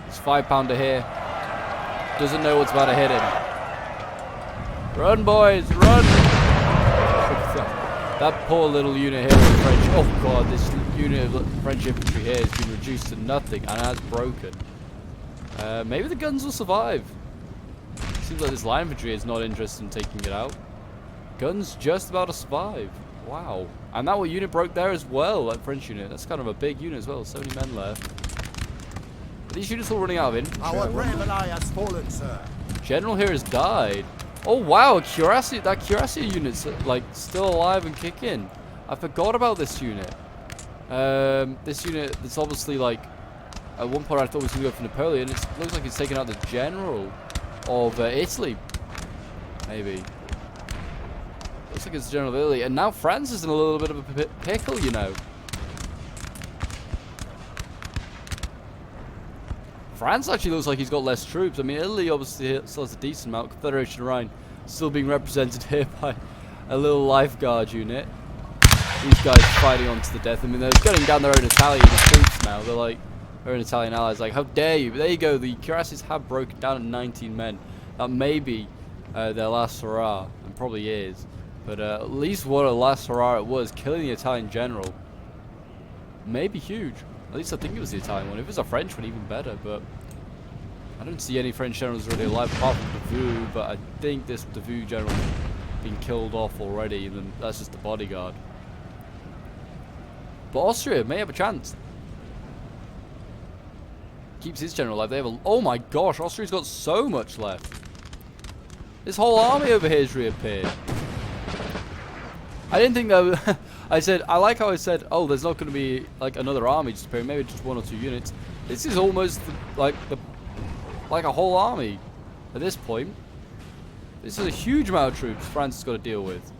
It's 5-pounder here. Doesn't know what's about to hit him. Run, boys, run! That poor little unit here of French. Oh god, this unit of French infantry here has been reduced to nothing and has broken. Maybe the guns will survive. Seems like this line infantry is not interested in taking it out. Guns just about to survive. Wow. And that unit broke there as well, that French unit. That's kind of a big unit as well, 70 men left. Are these units all running out of infantry? Our brave ally has fallen, sir. General here has died. Oh wow, Cuirassier, that Cuirassier unit's like still alive and kicking. I forgot about this unit. This unit that's obviously like, at one point I thought it was going to go for Napoleon. It looks like it's taken out the general of Italy. Maybe. Looks like it's the general of Italy. And now France is in a little bit of a pickle, you know. France actually looks like he's got less troops. I mean, Italy obviously still has a decent amount. Confederation of Rhine still being represented here by a little lifeguard unit. These guys fighting on to the death. I mean, they're gunning down their own Italian troops now. They're like, their own Italian allies. Like, how dare you? But there you go. The Cuirassiers have broken down at 19 men. That may be their last hurrah. And probably is. But at least what a last hurrah it was. Killing the Italian general. Maybe huge. At least I think it was the Italian one. If it was a French one, even better. But I don't see any French generals really alive apart from Davout. But I think this Davout general has been killed off already. And then that's just the bodyguard. But Austria may have a chance. Keeps his general alive. They have a... Oh my gosh, Austria's got so much left. This whole army over here has reappeared. I didn't think that was... I like how I said, oh, there's not going to be like another army just appearing, maybe just 1 or 2 units. This is almost like a whole army at this point. This is a huge amount of troops France has got to deal with.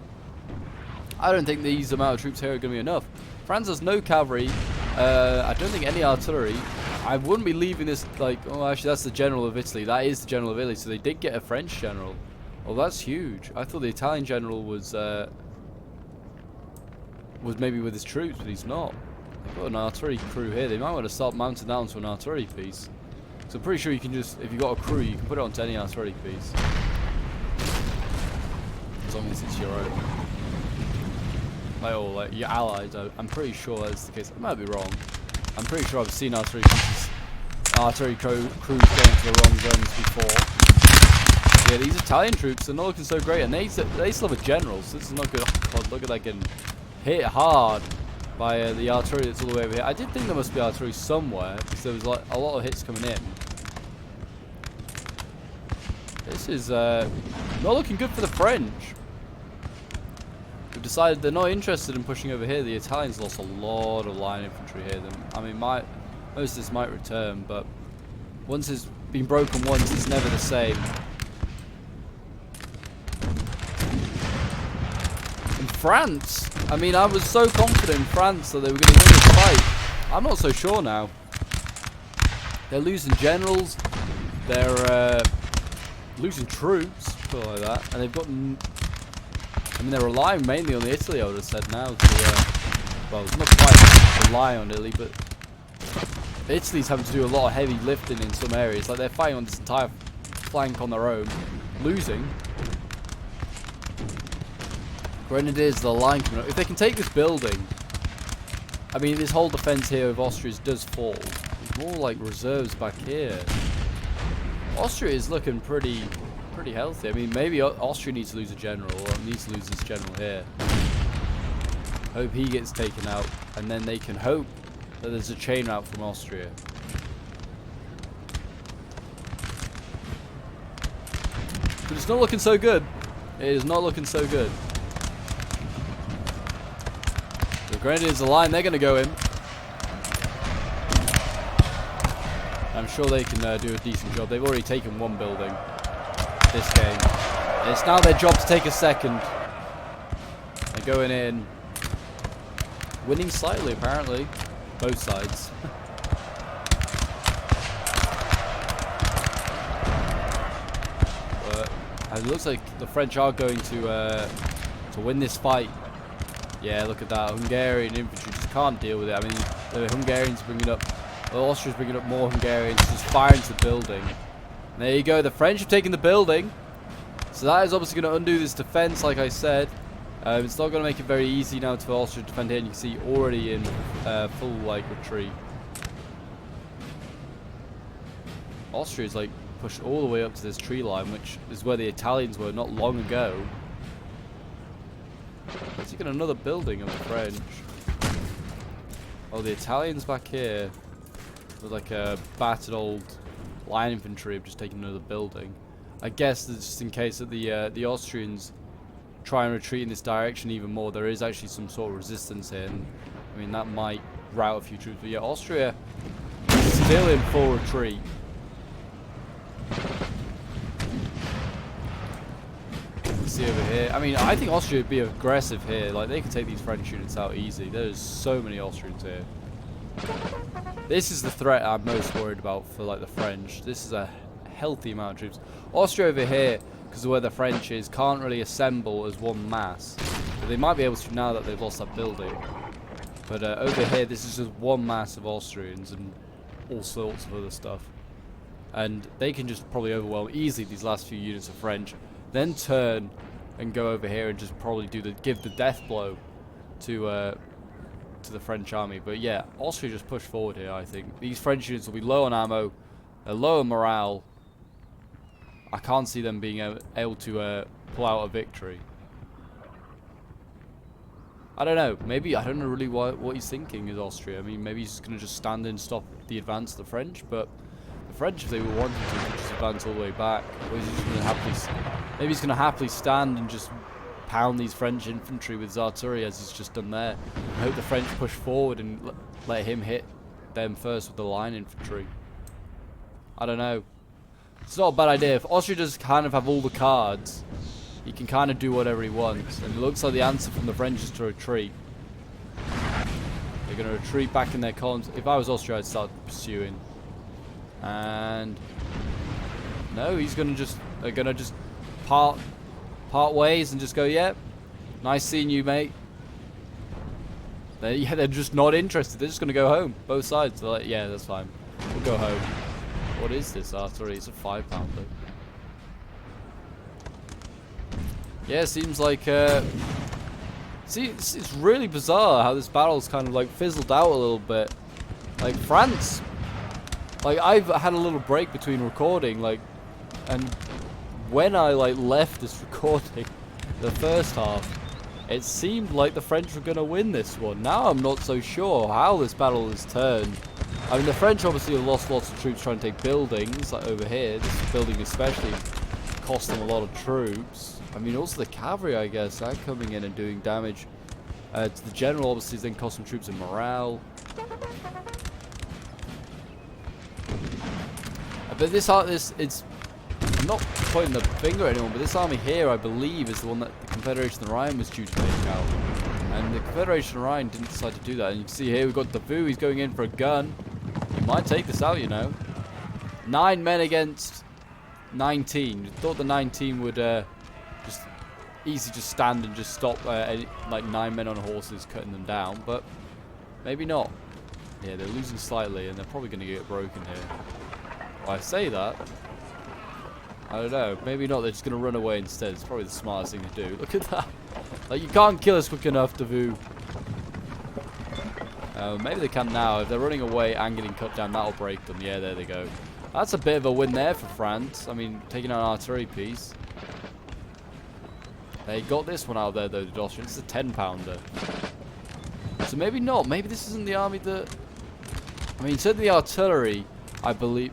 I don't think these amount of troops here are going to be enough. France has no cavalry. I don't think any artillery. I wouldn't be leaving this like, oh, actually that's the general of Italy. That is the general of Italy, so they did get a French general. Oh, that's huge. I thought the Italian general was maybe with his troops, but he's not. They've got an artillery crew here. They might want to start mounting that onto an artillery piece. So I'm pretty sure you can just, if you've got a crew, you can put it onto any artillery piece. As long as it's your own. Like your allies, I'm pretty sure that's the case. I might be wrong. I'm pretty sure I've seen artillery crews going to the wrong guns before. Yeah, these Italian troops are not looking so great, and they still have a general, so this is not good. Oh god, look at that getting hit hard by the artillery that's all the way over here. I did think there must be artillery somewhere, because there was like a lot of hits coming in. This is not looking good for the French. We've decided they're not interested in pushing over here. The Italians lost a lot of line infantry here. I mean, most of this might return, but once it's been broken once, it's never the same. And France, I mean, I was so confident in France that they were going to win this fight. I'm not so sure now. They're losing generals. They're losing troops, put it like that, and they've got. I mean, they're relying mainly on Italy, I would have said now. Well, it's not quite rely on Italy, but Italy's having to do a lot of heavy lifting in some areas. Like, they're fighting on this entire flank on their own, losing. Grenadiers, the line coming up. If they can take this building, I mean, this whole defense here of Austria's does fall. It's more like reserves back here. Austria is looking pretty healthy. I mean, maybe Austria needs to lose a general, or needs to lose this general here. Hope he gets taken out, and then they can hope that there's a chain route from Austria. But it's not looking so good. It is not looking so good. The Grenadiers, the line, they're going to go in. I'm sure they can do a decent job. They've already taken one building this game. And it's now their job to take a second. They're going in. Winning slightly, apparently. Both sides. But it looks like the French are going to win this fight. Yeah, look at that. Hungarian infantry just can't deal with it. I mean, the Hungarians bringing up, the Austrians bringing up more Hungarians, just firing to the building. And there you go. The French have taken the building. So that is obviously going to undo this defense, like I said. It's not going to make it very easy now to Austria to defend here. And you can see already in full like retreat. Austria is like pushed all the way up to this tree line, which is where the Italians were not long ago. Let's get another building of the French. Oh, the Italians back here with like a battered old line infantry have just taken another building. I guess that's just in case that the Austrians try and retreat in this direction even more. There is actually some sort of resistance here, and I mean that might rout a few troops. But yeah, Austria is still in full retreat. See over here. I mean, I think Austria would be aggressive here. Like, they could take these French units out easy. There's so many Austrians here. This is the threat I'm most worried about for, like, the French. This is a healthy amount of troops. Austria over here, because of where the French is, can't really assemble as one mass. But they might be able to now that they've lost that building. But over here, this is just one mass of Austrians and all sorts of other stuff. And they can just probably overwhelm easily these last few units of French. Then turn and go over here and just probably give the death blow to the French army. But yeah, Austria just push forward here. I think these French units will be low on ammo, they're low on morale. I can't see them being able to pull out a victory. I don't know. Maybe I don't know really what he's thinking is Austria. I mean, maybe he's gonna just stand and stop the advance of the French, but the French, if they were wanting to, could just advance all the way back. Or is he just gonna happily? Maybe he's going to happily stand and just pound these French infantry with his artillery as he's just done there. I hope the French push forward and let him hit them first with the line infantry. I don't know. It's not a bad idea. If Austria does kind of have all the cards, he can kind of do whatever he wants. And it looks like the answer from the French is to retreat. They're going to retreat back in their columns. If I was Austria, I'd start pursuing. And no, he's going to just... They're going to just... part ways and just go, yeah, nice seeing you, mate. They're just not interested. They're just going to go home. Both sides. They're like, yeah, that's fine. We'll go home. What is this artillery? It's a 5-pounder. Yeah, seems like... see, it's really bizarre how this battle's kind of like fizzled out a little bit. Like, France... Like, I've had a little break between recording, like, and... when I left this recording, the first half, it seemed like the French were going to win this one. Now I'm not so sure how this battle has turned. I mean, the French obviously have lost lots of troops trying to take buildings, like over here. This building especially cost them a lot of troops. I mean, also the cavalry, I guess, they're coming in and doing damage to the general. Obviously, then cost some troops in morale. But it's... I'm not pointing the finger at anyone, but this army here, I believe, is the one that the Confederation of the Rhine was due to take out. And the Confederation of the Rhine didn't decide to do that. And you can see here we've got Davout, he's going in for a gun. He might take this out, you know. 9 men against 19. You thought the 19 would just stand and just stop like 9 men on horses cutting them down, but maybe not. Yeah, they're losing slightly, and they're probably going to get broken here. Well, I say that. I don't know. Maybe not. They're just going to run away instead. It's probably the smartest thing to do. Look at that. Like, you can't kill us quick enough, Davout. Maybe they can now. If they're running away and getting cut down, that'll break them. Yeah, there they go. That's a bit of a win there for France. I mean, taking out an artillery piece. They got this one out there, though, the Austrians. It's a 10-pounder. So maybe not. Maybe this isn't the army that... I mean, certainly the artillery, I believe...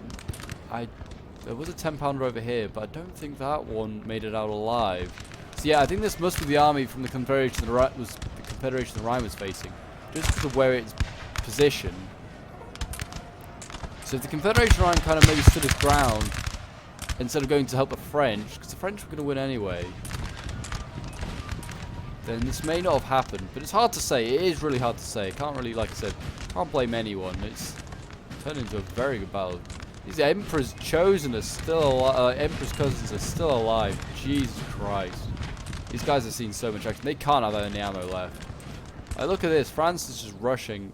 There was a 10-pounder over here, but I don't think that one made it out alive. So yeah, I think this must be the army from the Confederation of the Rhine was facing, just because of where it's positioned. So if the Confederation of the Rhine kind of maybe stood its ground instead of going to help the French, because the French were going to win anyway, then this may not have happened. But it's hard to say. It is really hard to say. Can't really, like I said, can't blame anyone. It's turned into a very good battle. These Emperor's Chosen are still alive. Emperor's Cousins are still alive. Jesus Christ. These guys have seen so much action. They can't have any ammo left. Look at this. France is just rushing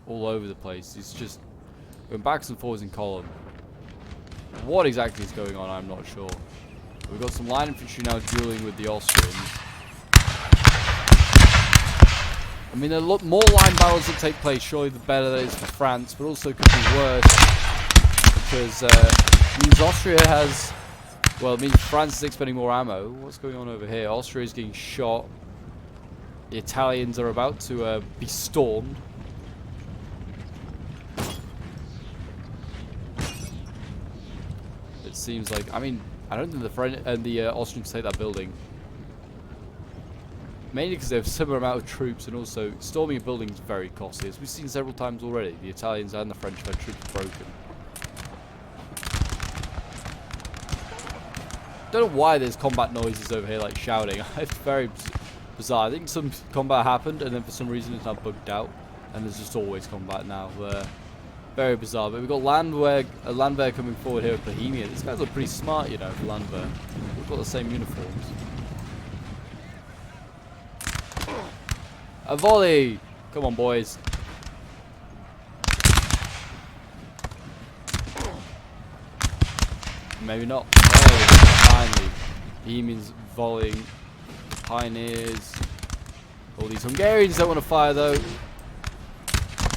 all over the place. He's just going backwards and forwards in column. What exactly is going on, I'm not sure. We've got some line infantry now dueling with the Austrians. I mean, there are more line battles that take place. Surely the better that is for France, but also could be worse because it means Austria has. Well, it means France is expending more ammo. What's going on over here? Austria is getting shot. The Italians are about to be stormed. It seems like. I mean, I don't think the French and the Austrians take that building. Mainly because they have a similar amount of troops, and also storming a building is very costly, as we've seen several times already. The Italians and the French have had troops broken. Don't know why there's combat noises over here, like shouting. It's very bizarre. I think some combat happened, and then for some reason it's now bugged out, and there's just always combat now. Very bizarre. But we've got Landwehr coming forward here with Bohemia. These guys are pretty smart, you know, for Landwehr. We've got the same uniforms. A volley! Come on, boys. Maybe not. Finally. Bohemians volleying. Pioneers. All these Hungarians don't want to fire, though.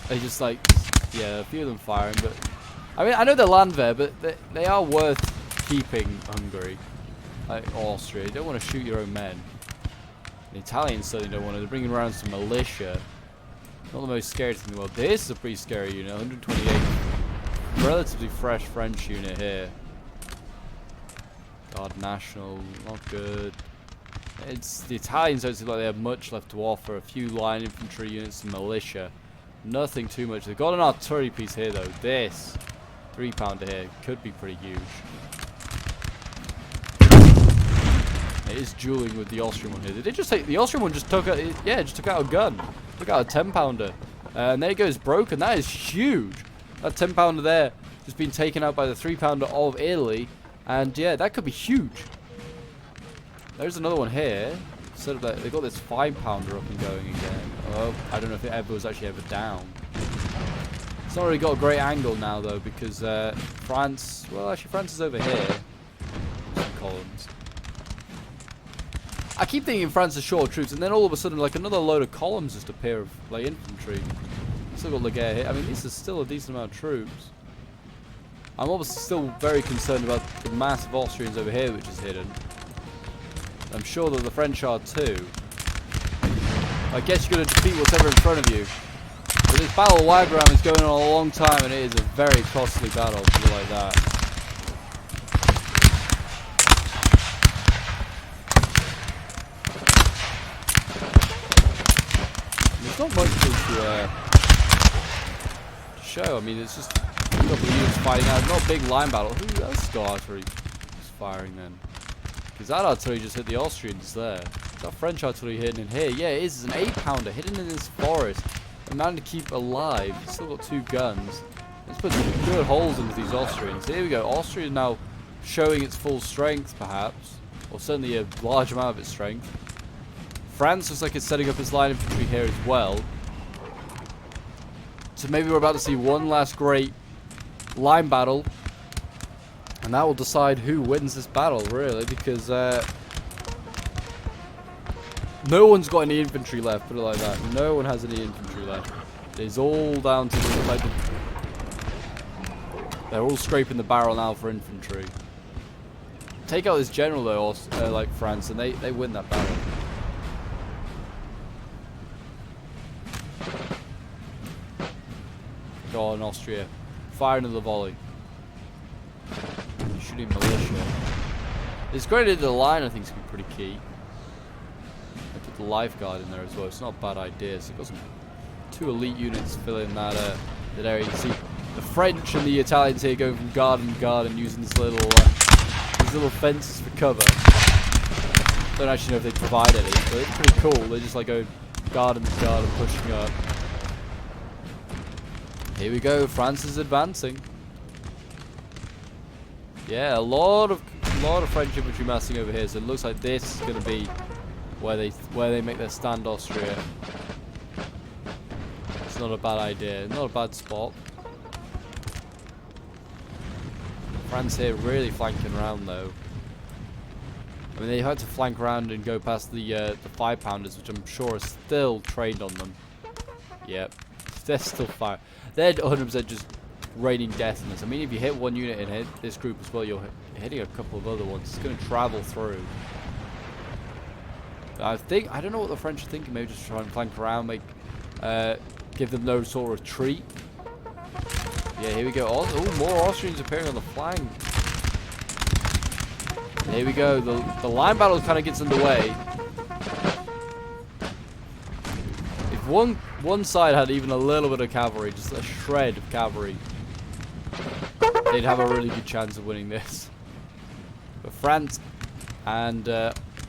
They just like... Yeah, a few of them firing, but... I mean, I know they're Landwehr, but they are worth keeping, Hungary. Like Austria. You don't want to shoot your own men. The Italians certainly don't want to. They're bringing around some militia. Not the most scary thing in the world. This is a pretty scary unit. 128. Relatively fresh French unit here. Guard National. Not good. It's the Italians don't seem like they have much left to offer. A few line infantry units and militia. Nothing too much. They've got an artillery piece here though. This 3-pounder here could be pretty huge. It is dueling with the Austrian one here. They did just take the Austrian one. Just took out, just took out a gun. Took out a 10-pounder, and there it goes broken. That is huge. That 10-pounder there just been taken out by the 3-pounder of Italy, and yeah, that could be huge. There's another one here. Instead of that, they got this 5-pounder up and going again. Oh, I don't know if it ever was actually ever down. It's not really got a great angle now though, because France. Well, actually, France is over here. Some columns. I keep thinking France is short of troops, and then all of a sudden, like, another load of columns just appear of, like, infantry. Still got Laguerre here. I mean, this is still a decent amount of troops. I'm obviously still very concerned about the massive Austrians over here, which is hidden. I'm sure that the French are too. I guess you're going to defeat whatever in front of you. But this battle of Wagram is going on a long time, and it is a very costly battle, something like that. There's not much to show. I mean, it's just a couple of units fighting out. Not a big line battle. Who else got artillery is firing then? Because that artillery just hit the Austrians there. Got French artillery hidden in here. Yeah, it is. It's an 8-pounder hidden in this forest. And managed to keep alive. He's still got 2 guns. Let's put some good holes into these Austrians. Here we go. Austria now showing its full strength, perhaps. Or certainly a large amount of its strength. France looks like it's setting up its line infantry here as well. So maybe we're about to see one last great line battle. And that will decide who wins this battle, really, because no one's got any infantry left, put it like that. No one has any infantry left. It's all down to the, like, they're all scraping the barrel now for infantry. Take out this general though, like France, and they win that battle. Go on, Austria. Fire into the volley. Shooting militia. It's great into the line, I think, is going to be pretty key. I put the lifeguard in there as well. It's not a bad idea. So you've got some 2 elite units filling that area. You can see the French and the Italians here going from garden to garden using these little fences for cover. Don't actually know if they provide any, but it's pretty cool. They just like go garden to garden, pushing up. Here we go. France is advancing. Yeah, a lot of French infantry massing over here. So it looks like this is going to be where they make their stand, Austria. not a bad idea. Not a bad spot. France here really flanking around though. I mean, they had to flank around and go past the 5-pounders, which I'm sure are still trained on them. Yep, they're still fire. They're 100% just raining death on us. I mean, if you hit one unit and hit this group as well, you're hitting a couple of other ones. It's going to travel through. I don't know what the French are thinking. Maybe just try and flank around, give them no sort of retreat. Yeah, here we go. Oh, more Austrians appearing on the flank. Here we go. The line battle kind of gets underway. If one side had even a little bit of cavalry, just a shred of cavalry, they'd have a really good chance of winning this. But France and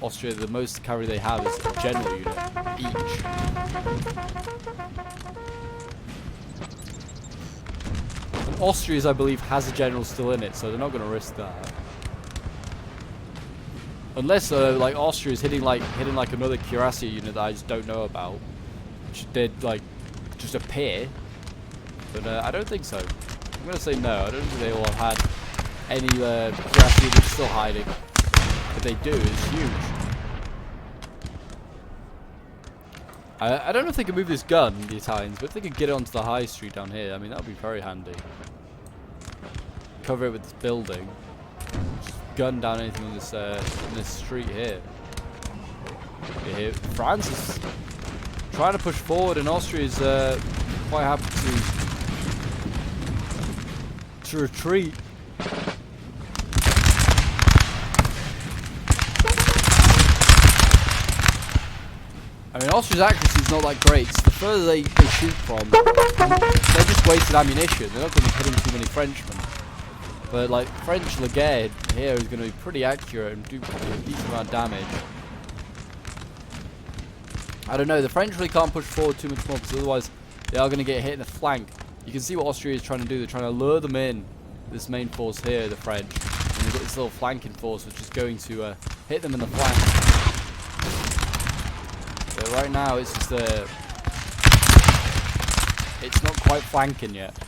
Austria, the most cavalry they have is a general unit each. And Austria's, I believe, has a general still in it, so they're not going to risk that. Unless like Austria's hitting like another cuirassier unit that I just don't know about, which did like just appear. But I don't think so. I'm gonna say no. I don't think they all have had any cuirassier units still hiding. If they do, it's huge. I don't know if they can move this gun, the Italians, but if they could get it onto the high street down here, I mean, that would be very handy. Cover it with this building. Just gun down anything on this street here. Yeah, France is trying to push forward, and Austria is quite happy to retreat. I mean, Austria's accuracy is not that great, so the further they shoot from, they're just wasted ammunition. They're not going to be hitting too many Frenchmen. But, like, French Lagarde here is going to be pretty accurate and do probably a decent amount of damage. I don't know, the French really can't push forward too much more, because otherwise they are going to get hit in the flank. You can see what Austria is trying to do. They're trying to lure them in, this main force here, the French. And they've got this little flanking force, which is going to hit them in the flank. But right now, it's just it's not quite flanking yet.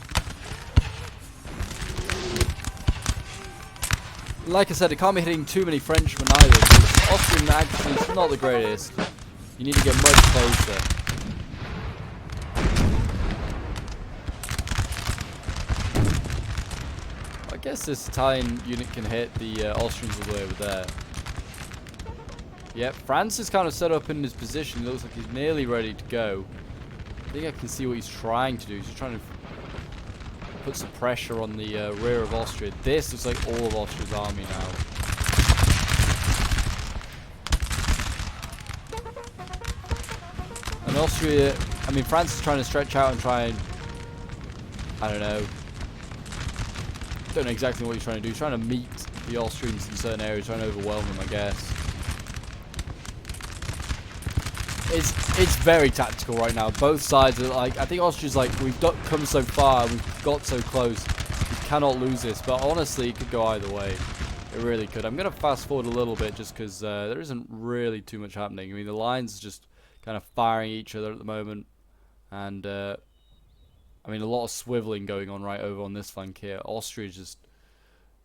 Like I said, it can't be hitting too many Frenchmen either, because Austrian actually is not the greatest. You need to get much closer. I guess this Italian unit can hit the Austrians all the way over there. Yep, France is kind of set up in his position. It looks like he's nearly ready to go. I think I can see what he's trying to do. He's trying to put some pressure on the rear of Austria. This looks like all of Austria's army now. And Austria, I mean, France is trying to stretch out and try and, I don't know exactly what he's trying to do. He's trying to meet the Austrians in certain areas, trying to overwhelm them, I guess. It's very tactical right now. Both sides are like, I think Austria's like, we've come so far, we've got so close, we cannot lose this. But honestly, it could go either way. It really could. I'm going to fast forward a little bit just because there isn't really too much happening. I mean, the lines are just kind of firing each other at the moment. And, I mean, a lot of swiveling going on right over on this flank here. Austria is just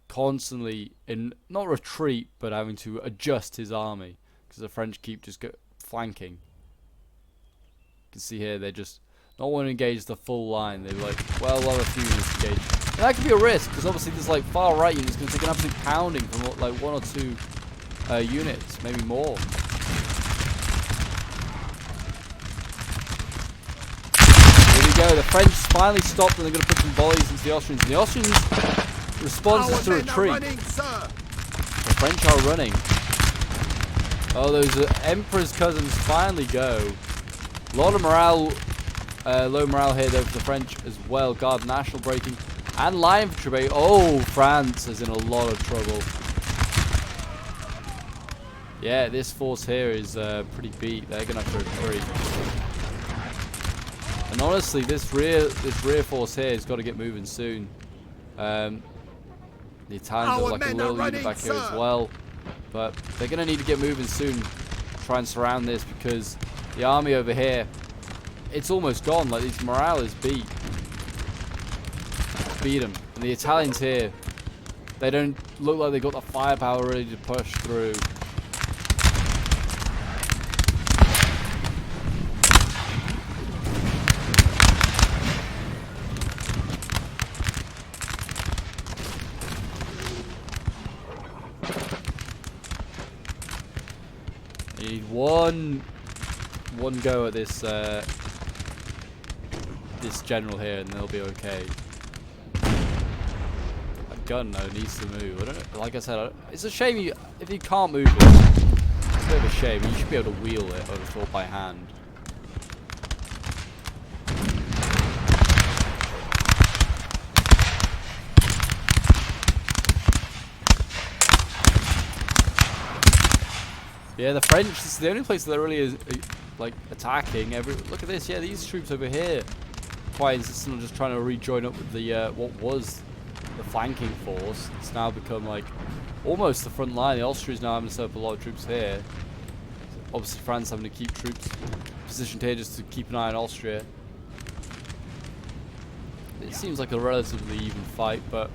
constantly in, not retreat, but having to adjust his army. Because the French keep just flanking. You can see here, they just not want to engage the full line. They're like, well, a few units engage. And that could be a risk, because obviously this like far right unit is going to take an absolute pounding from like 1 or 2 units, maybe more. Here we go. The French finally stopped, and they're going to put some volleys into the Austrians. And the Austrians' response is to retreat. The French are running. Oh, those Emperor's cousins finally go. A lot of morale, low morale here though for the French as well. Guard national breaking and line infantry. Oh, France is in a lot of trouble. Yeah, this force here is pretty beat. They're gonna have to retreat. And honestly, this rear force here has got to get moving soon. The Italians have like a little unit back here as well. But they're going to need to get moving soon, try and surround this, because the army over here it's almost gone. Like, this morale is beat. Beat them. And the Italians here, they don't look like they got the firepower ready to push through. You need one go at this this general here, and they'll be okay. That gun though needs to move. I don't know, like I said, it's a shame if you can't move it. It's a bit of a shame. You should be able to wheel it or throw it by hand. Yeah, the French, this is the only place that they're really like attacking. Look at this, yeah, these troops over here quite insistent on just trying to rejoin up with the what was the flanking force. It's now become like almost the front line. The Austrians now having to set up a lot of troops here. Obviously France having to keep troops positioned here just to keep an eye on Austria. It seems like a relatively even fight, but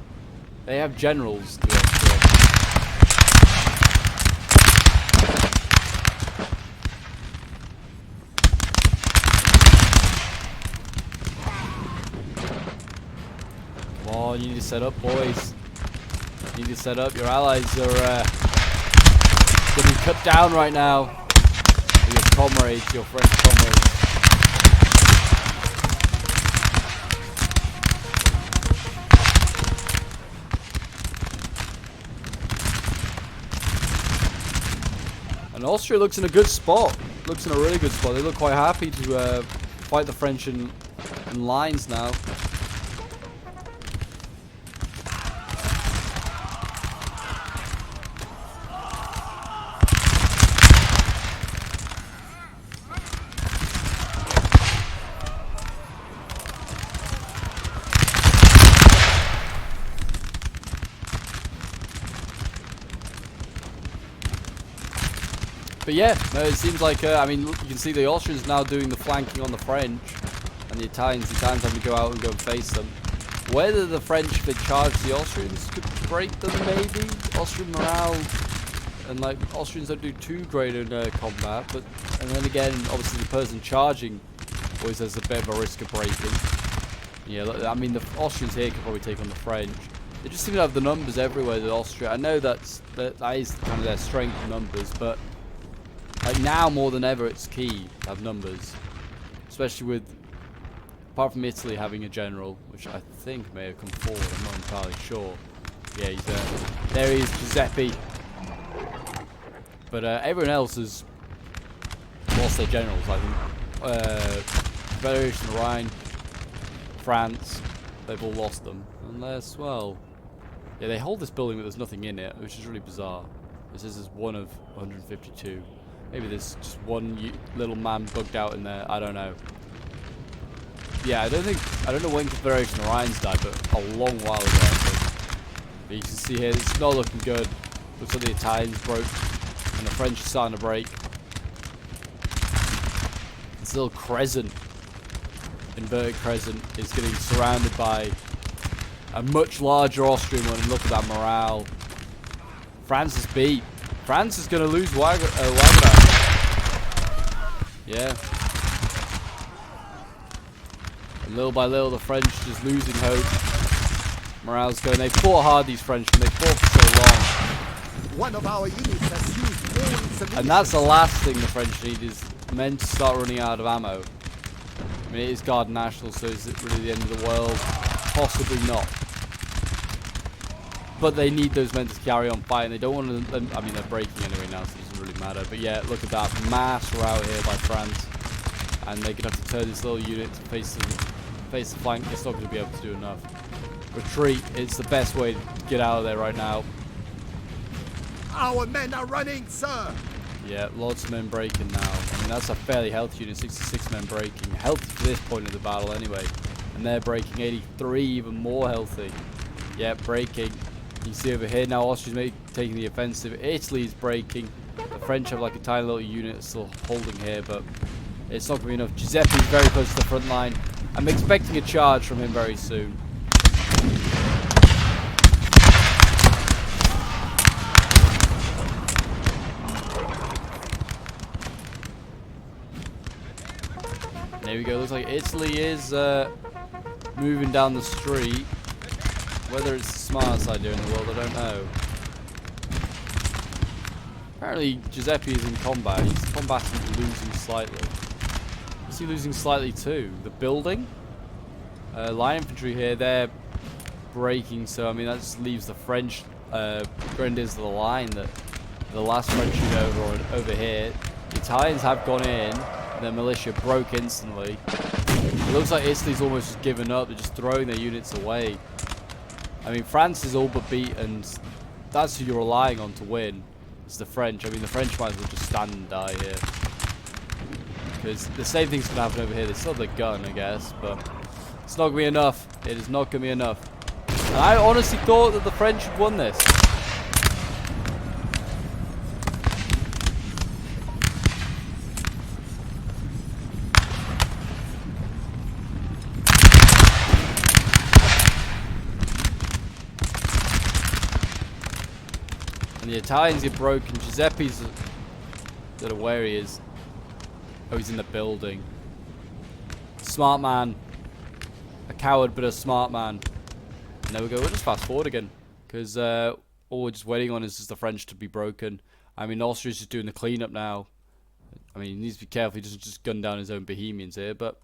they have generals to Austria. Oh, you need to set up, boys. You need to set up. Your allies are getting cut down right now. Your comrades, your French comrades. And Austria looks in a good spot. Looks in a really good spot. They look quite happy to fight the French in lines now. But yeah, no, it seems like, I mean, you can see the Austrians now doing the flanking on the French, and the Italians having to go out and go and face them. Whether the French, if they charge the Austrians, could break them maybe. Austrian morale, and like, Austrians don't do too great in combat, but, and then again, obviously the person charging always has a bit of a risk of breaking. Yeah, I mean, the Austrians here could probably take on the French. They just seem to have the numbers everywhere, the Austria. I know that is kind of their strength, numbers, but like now more than ever, it's key to have numbers, especially with, apart from Italy having a general, which I think may have come forward. I'm not entirely sure. Yeah, he's there. He is, Giuseppe. But everyone else has lost their generals. I think Federation of Rhine, France, they've all lost them, unless, well, yeah, they hold this building, but there's nothing in it, which is really bizarre. This is one of 152. Maybe there's just one little man bugged out in there. I don't know. Yeah, I don't know when Confederation of Rhines died, but a long while ago, I think. But you can see here, it's not looking good. Looks like the Italians broke, and the French are starting to break. This little crescent, inverted crescent, is getting surrounded by a much larger Austrian one, and look at that morale. France is beat. France is going to lose Wagram. Yeah. And little by little, the French just losing hope. Morale's going. They fought hard, these Frenchmen. They fought for so long. One of our units has used all its abilities. And that's the last thing the French need, is men to start running out of ammo. I mean, it is Guard National, so is it really the end of the world? Possibly not. But they need those men to carry on fighting. They don't want to. I mean, they're breaking anyway now, so it doesn't really matter. But yeah, look at that mass rout here by France, and they're gonna have to turn this little unit to face the flank. It's not gonna be able to do enough. Retreat. It's the best way to get out of there right now. Our men are running, sir. Yeah, lots of men breaking now. I mean, that's a fairly healthy unit. 66 men breaking. Healthy for this point of the battle, anyway. And they're breaking 83, even more healthy. Yeah, breaking. You see over here now, Austria's taking the offensive. Italy's breaking. The French have like a tiny little unit still holding here, but It's not going to be enough. Giuseppe's very close to the front line. I'm expecting a charge from him very soon. There we go. Looks like Italy is moving down the street. Whether it's the smartest idea in the world, I don't know. Apparently, Giuseppe is in combat. He's combating, losing slightly. Is he losing slightly too? The building? Line infantry here, they're breaking, so I mean that just leaves the French grenadiers of the line, that the last French unit over here. The Italians have gone in, their militia broke instantly. It looks like Italy's almost just given up, they're just throwing their units away. I mean, France is all but beat, and that's who you're relying on to win. It's the French. I mean, the French might as well just stand and die here. Because the same thing's going to happen over here. They still have the gun, I guess, but it's not going to be enough. It is not going to be enough. And I honestly thought that the French had won this. And the Italians get broken. Giuseppe's, I don't know where he is. Oh, he's in the building. Smart man. A coward, but a smart man. And there we go. We'll just fast forward again. Because all we're just waiting on is just the French to be broken. I mean, Austria's just doing the cleanup now. I mean, he needs to be careful. He doesn't just gun down his own Bohemians here, but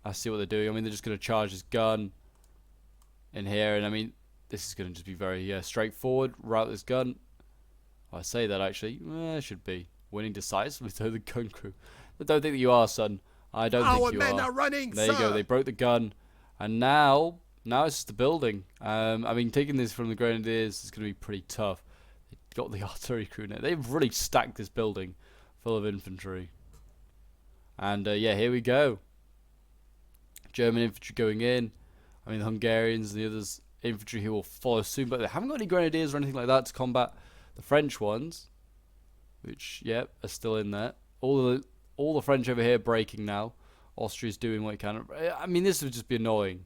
I see what they're doing. I mean, they're just going to charge his gun in here. And I mean, this is going to just be very straightforward. Route this gun. I say that actually. It should be. Winning decisively through the gun crew. I don't think that you are, son. I don't think you are. Our men are running, there you go. They broke the gun. And now it's just the building. I mean, taking this from the Grenadiers is going to be pretty tough. They've got the artillery crew now. They've really stacked this building full of infantry. And yeah, here we go. German infantry going in. I mean, the Hungarians and the others infantry who will follow soon, but they haven't got any grenadiers or anything like that to combat the French ones, which yep are still in there. All the French over here breaking now. Austria's doing what it can. I mean, this would just be annoying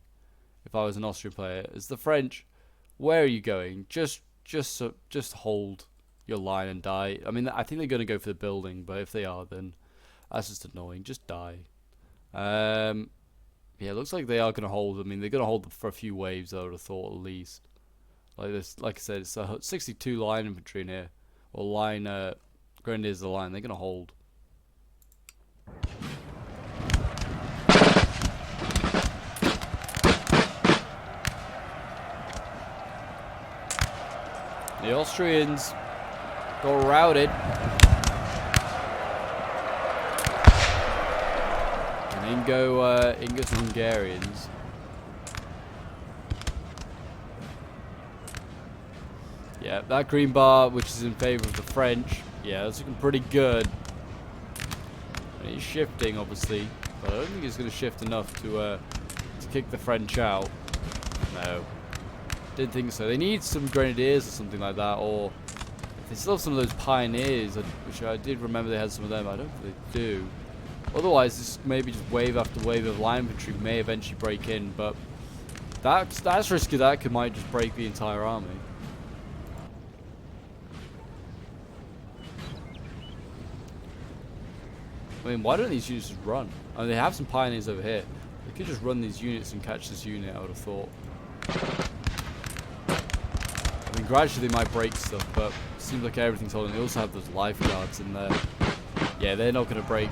if I was an Austrian player. As the French, where are you going? Just hold your line and die. I mean, I think they're going to go for the building, but if they are, then that's just annoying. Just die. Yeah, it looks like they are going to hold. I mean, they're going to hold them for a few waves, I would have thought, at least. Like this, like I said, it's 62 line infantry in here. Or line, Grenadiers of the line. They're going to hold. The Austrians got routed. In go some Hungarians. Yeah, that green bar, which is in favour of the French, yeah, that's looking pretty good. And he's shifting, obviously, but I don't think he's going to shift enough to kick the French out. No, didn't think so. They need some grenadiers or something like that, or if they still have some of those pioneers, which I did remember they had some of them. I don't think they do. Otherwise, this maybe just wave after wave of line infantry may eventually break in, but that's risky. That might just break the entire army. I mean, why don't these units just run? I mean, they have some pioneers over here. They could just run these units and catch this unit, I would have thought. I mean, gradually they might break stuff, but it seems like everything's holding. They also have those lifeguards in there. Yeah, they're not going to break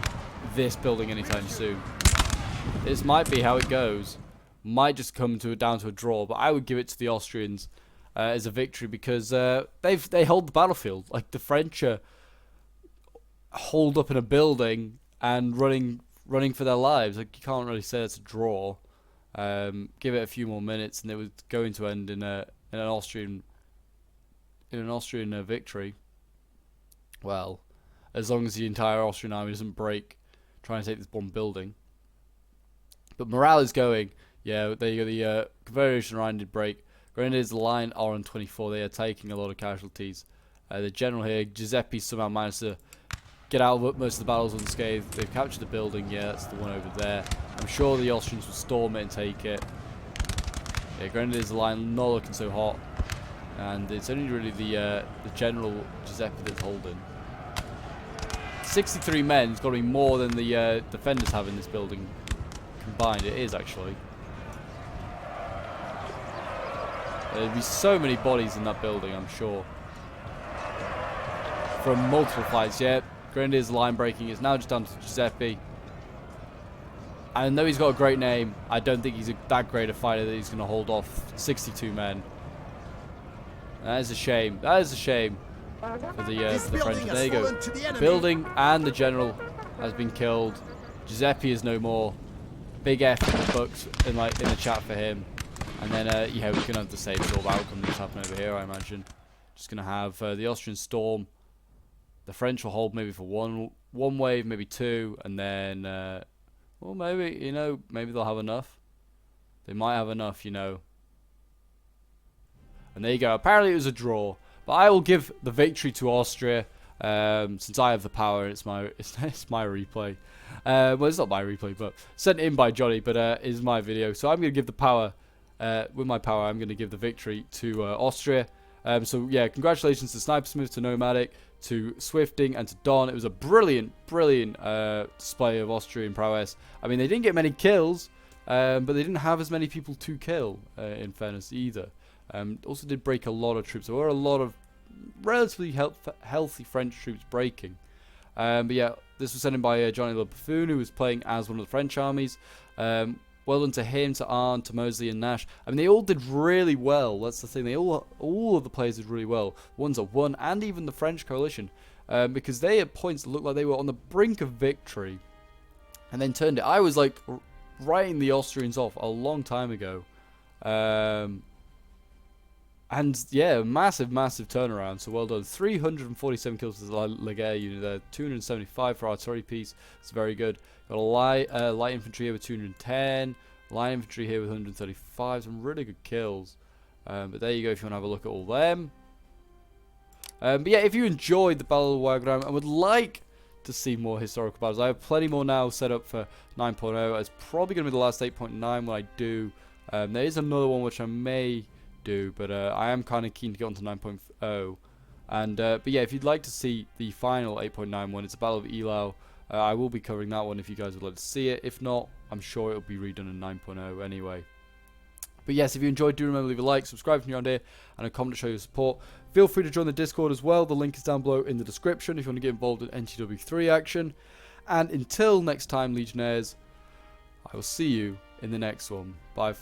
this building anytime soon. This might be how it goes. Might just come down to a draw, but I would give it to the Austrians as a victory because they hold the battlefield. Like the French are holed up in a building and running for their lives. Like you can't really say it's a draw. Give it a few more minutes and it was going to end in an Austrian victory. Well, as long as the entire Austrian army doesn't break trying to take this one building. But morale is going. Yeah, there you go. The Confederation Rhine did break. Grenadiers of the line are on 24. They are taking a lot of casualties. The general here, Giuseppe, somehow managed to get out of most of the battles unscathed. They've captured the building. Yeah, that's the one over there. I'm sure the Austrians will storm it and take it. Yeah, Grenadiers line not looking so hot. And it's only really the General Giuseppe that's holding. 63 men. It's got to be more than the defenders have in this building combined. It is, actually. There'd be so many bodies in that building, I'm sure. From multiple fights. Yeah, Grenadiers line breaking. It's now just down to Giuseppe. I know he's got a great name. I don't think he's that great a fighter that he's going to hold off 62 men. That is a shame. That is a shame for the French. There you go. Building and the general has been killed. Giuseppe is no more. Big F in the books in the chat for him. And then yeah, we're gonna have the same sort of outcome that's happening over here, I imagine. Just gonna have the Austrian storm. The French will hold maybe for one wave, maybe two, and then well, maybe, you know, maybe they'll have enough. They might have enough, you know. And there you go. Apparently it was a draw, but I will give the victory to Austria since I have the power. It's my replay. Well, it's not my replay, but sent in by Johnny, but it's my video. So I'm going to give the power. With my power, I'm going to give the victory to Austria. So yeah, congratulations to Snipersmith, to Nomadic, to Swifting, and to Don. It was a brilliant display of Austrian prowess. I mean, they didn't get many kills, but they didn't have as many people to kill, in fairness, either. Also did break a lot of troops. There were a lot of relatively healthy French troops breaking. But yeah, this was sent in by Johnny the Buffoon, who was playing as one of the French armies. Well done to him, to Arndt, to Mosley and Nash. I mean, they all did really well. That's the thing. They all of the players did really well. Ones that won, and even the French coalition, because they at points looked like they were on the brink of victory, and then turned it. I was like writing the Austrians off a long time ago. And yeah, massive turnaround. So well done. 347 kills for the Legere unit there. 275 for artillery piece. It's very good. Got a light infantry here with 210. Light infantry here with 135. Some really good kills. But there you go if you want to have a look at all them. But yeah, if you enjoyed the Battle of Wagram and would like to see more historical battles, I have plenty more now set up for 9.0. It's probably going to be the last 8.9 when I do. There is another one which I may do, but I am kind of keen to get on to 9.0. And but yeah, if you'd like to see the final 8.9 one, it's a Battle of Eylau. I will be covering that one if you guys would like to see it. If not, I'm sure it'll be redone in 9.0 anyway. But yes, if you enjoyed, do remember to leave a like, subscribe if you're around here, and a comment to show your support. Feel free to join the Discord as well. The link is down below in the description if you want to get involved in NTW3 action. And until next time, Legionnaires, I will see you in the next one. Bye.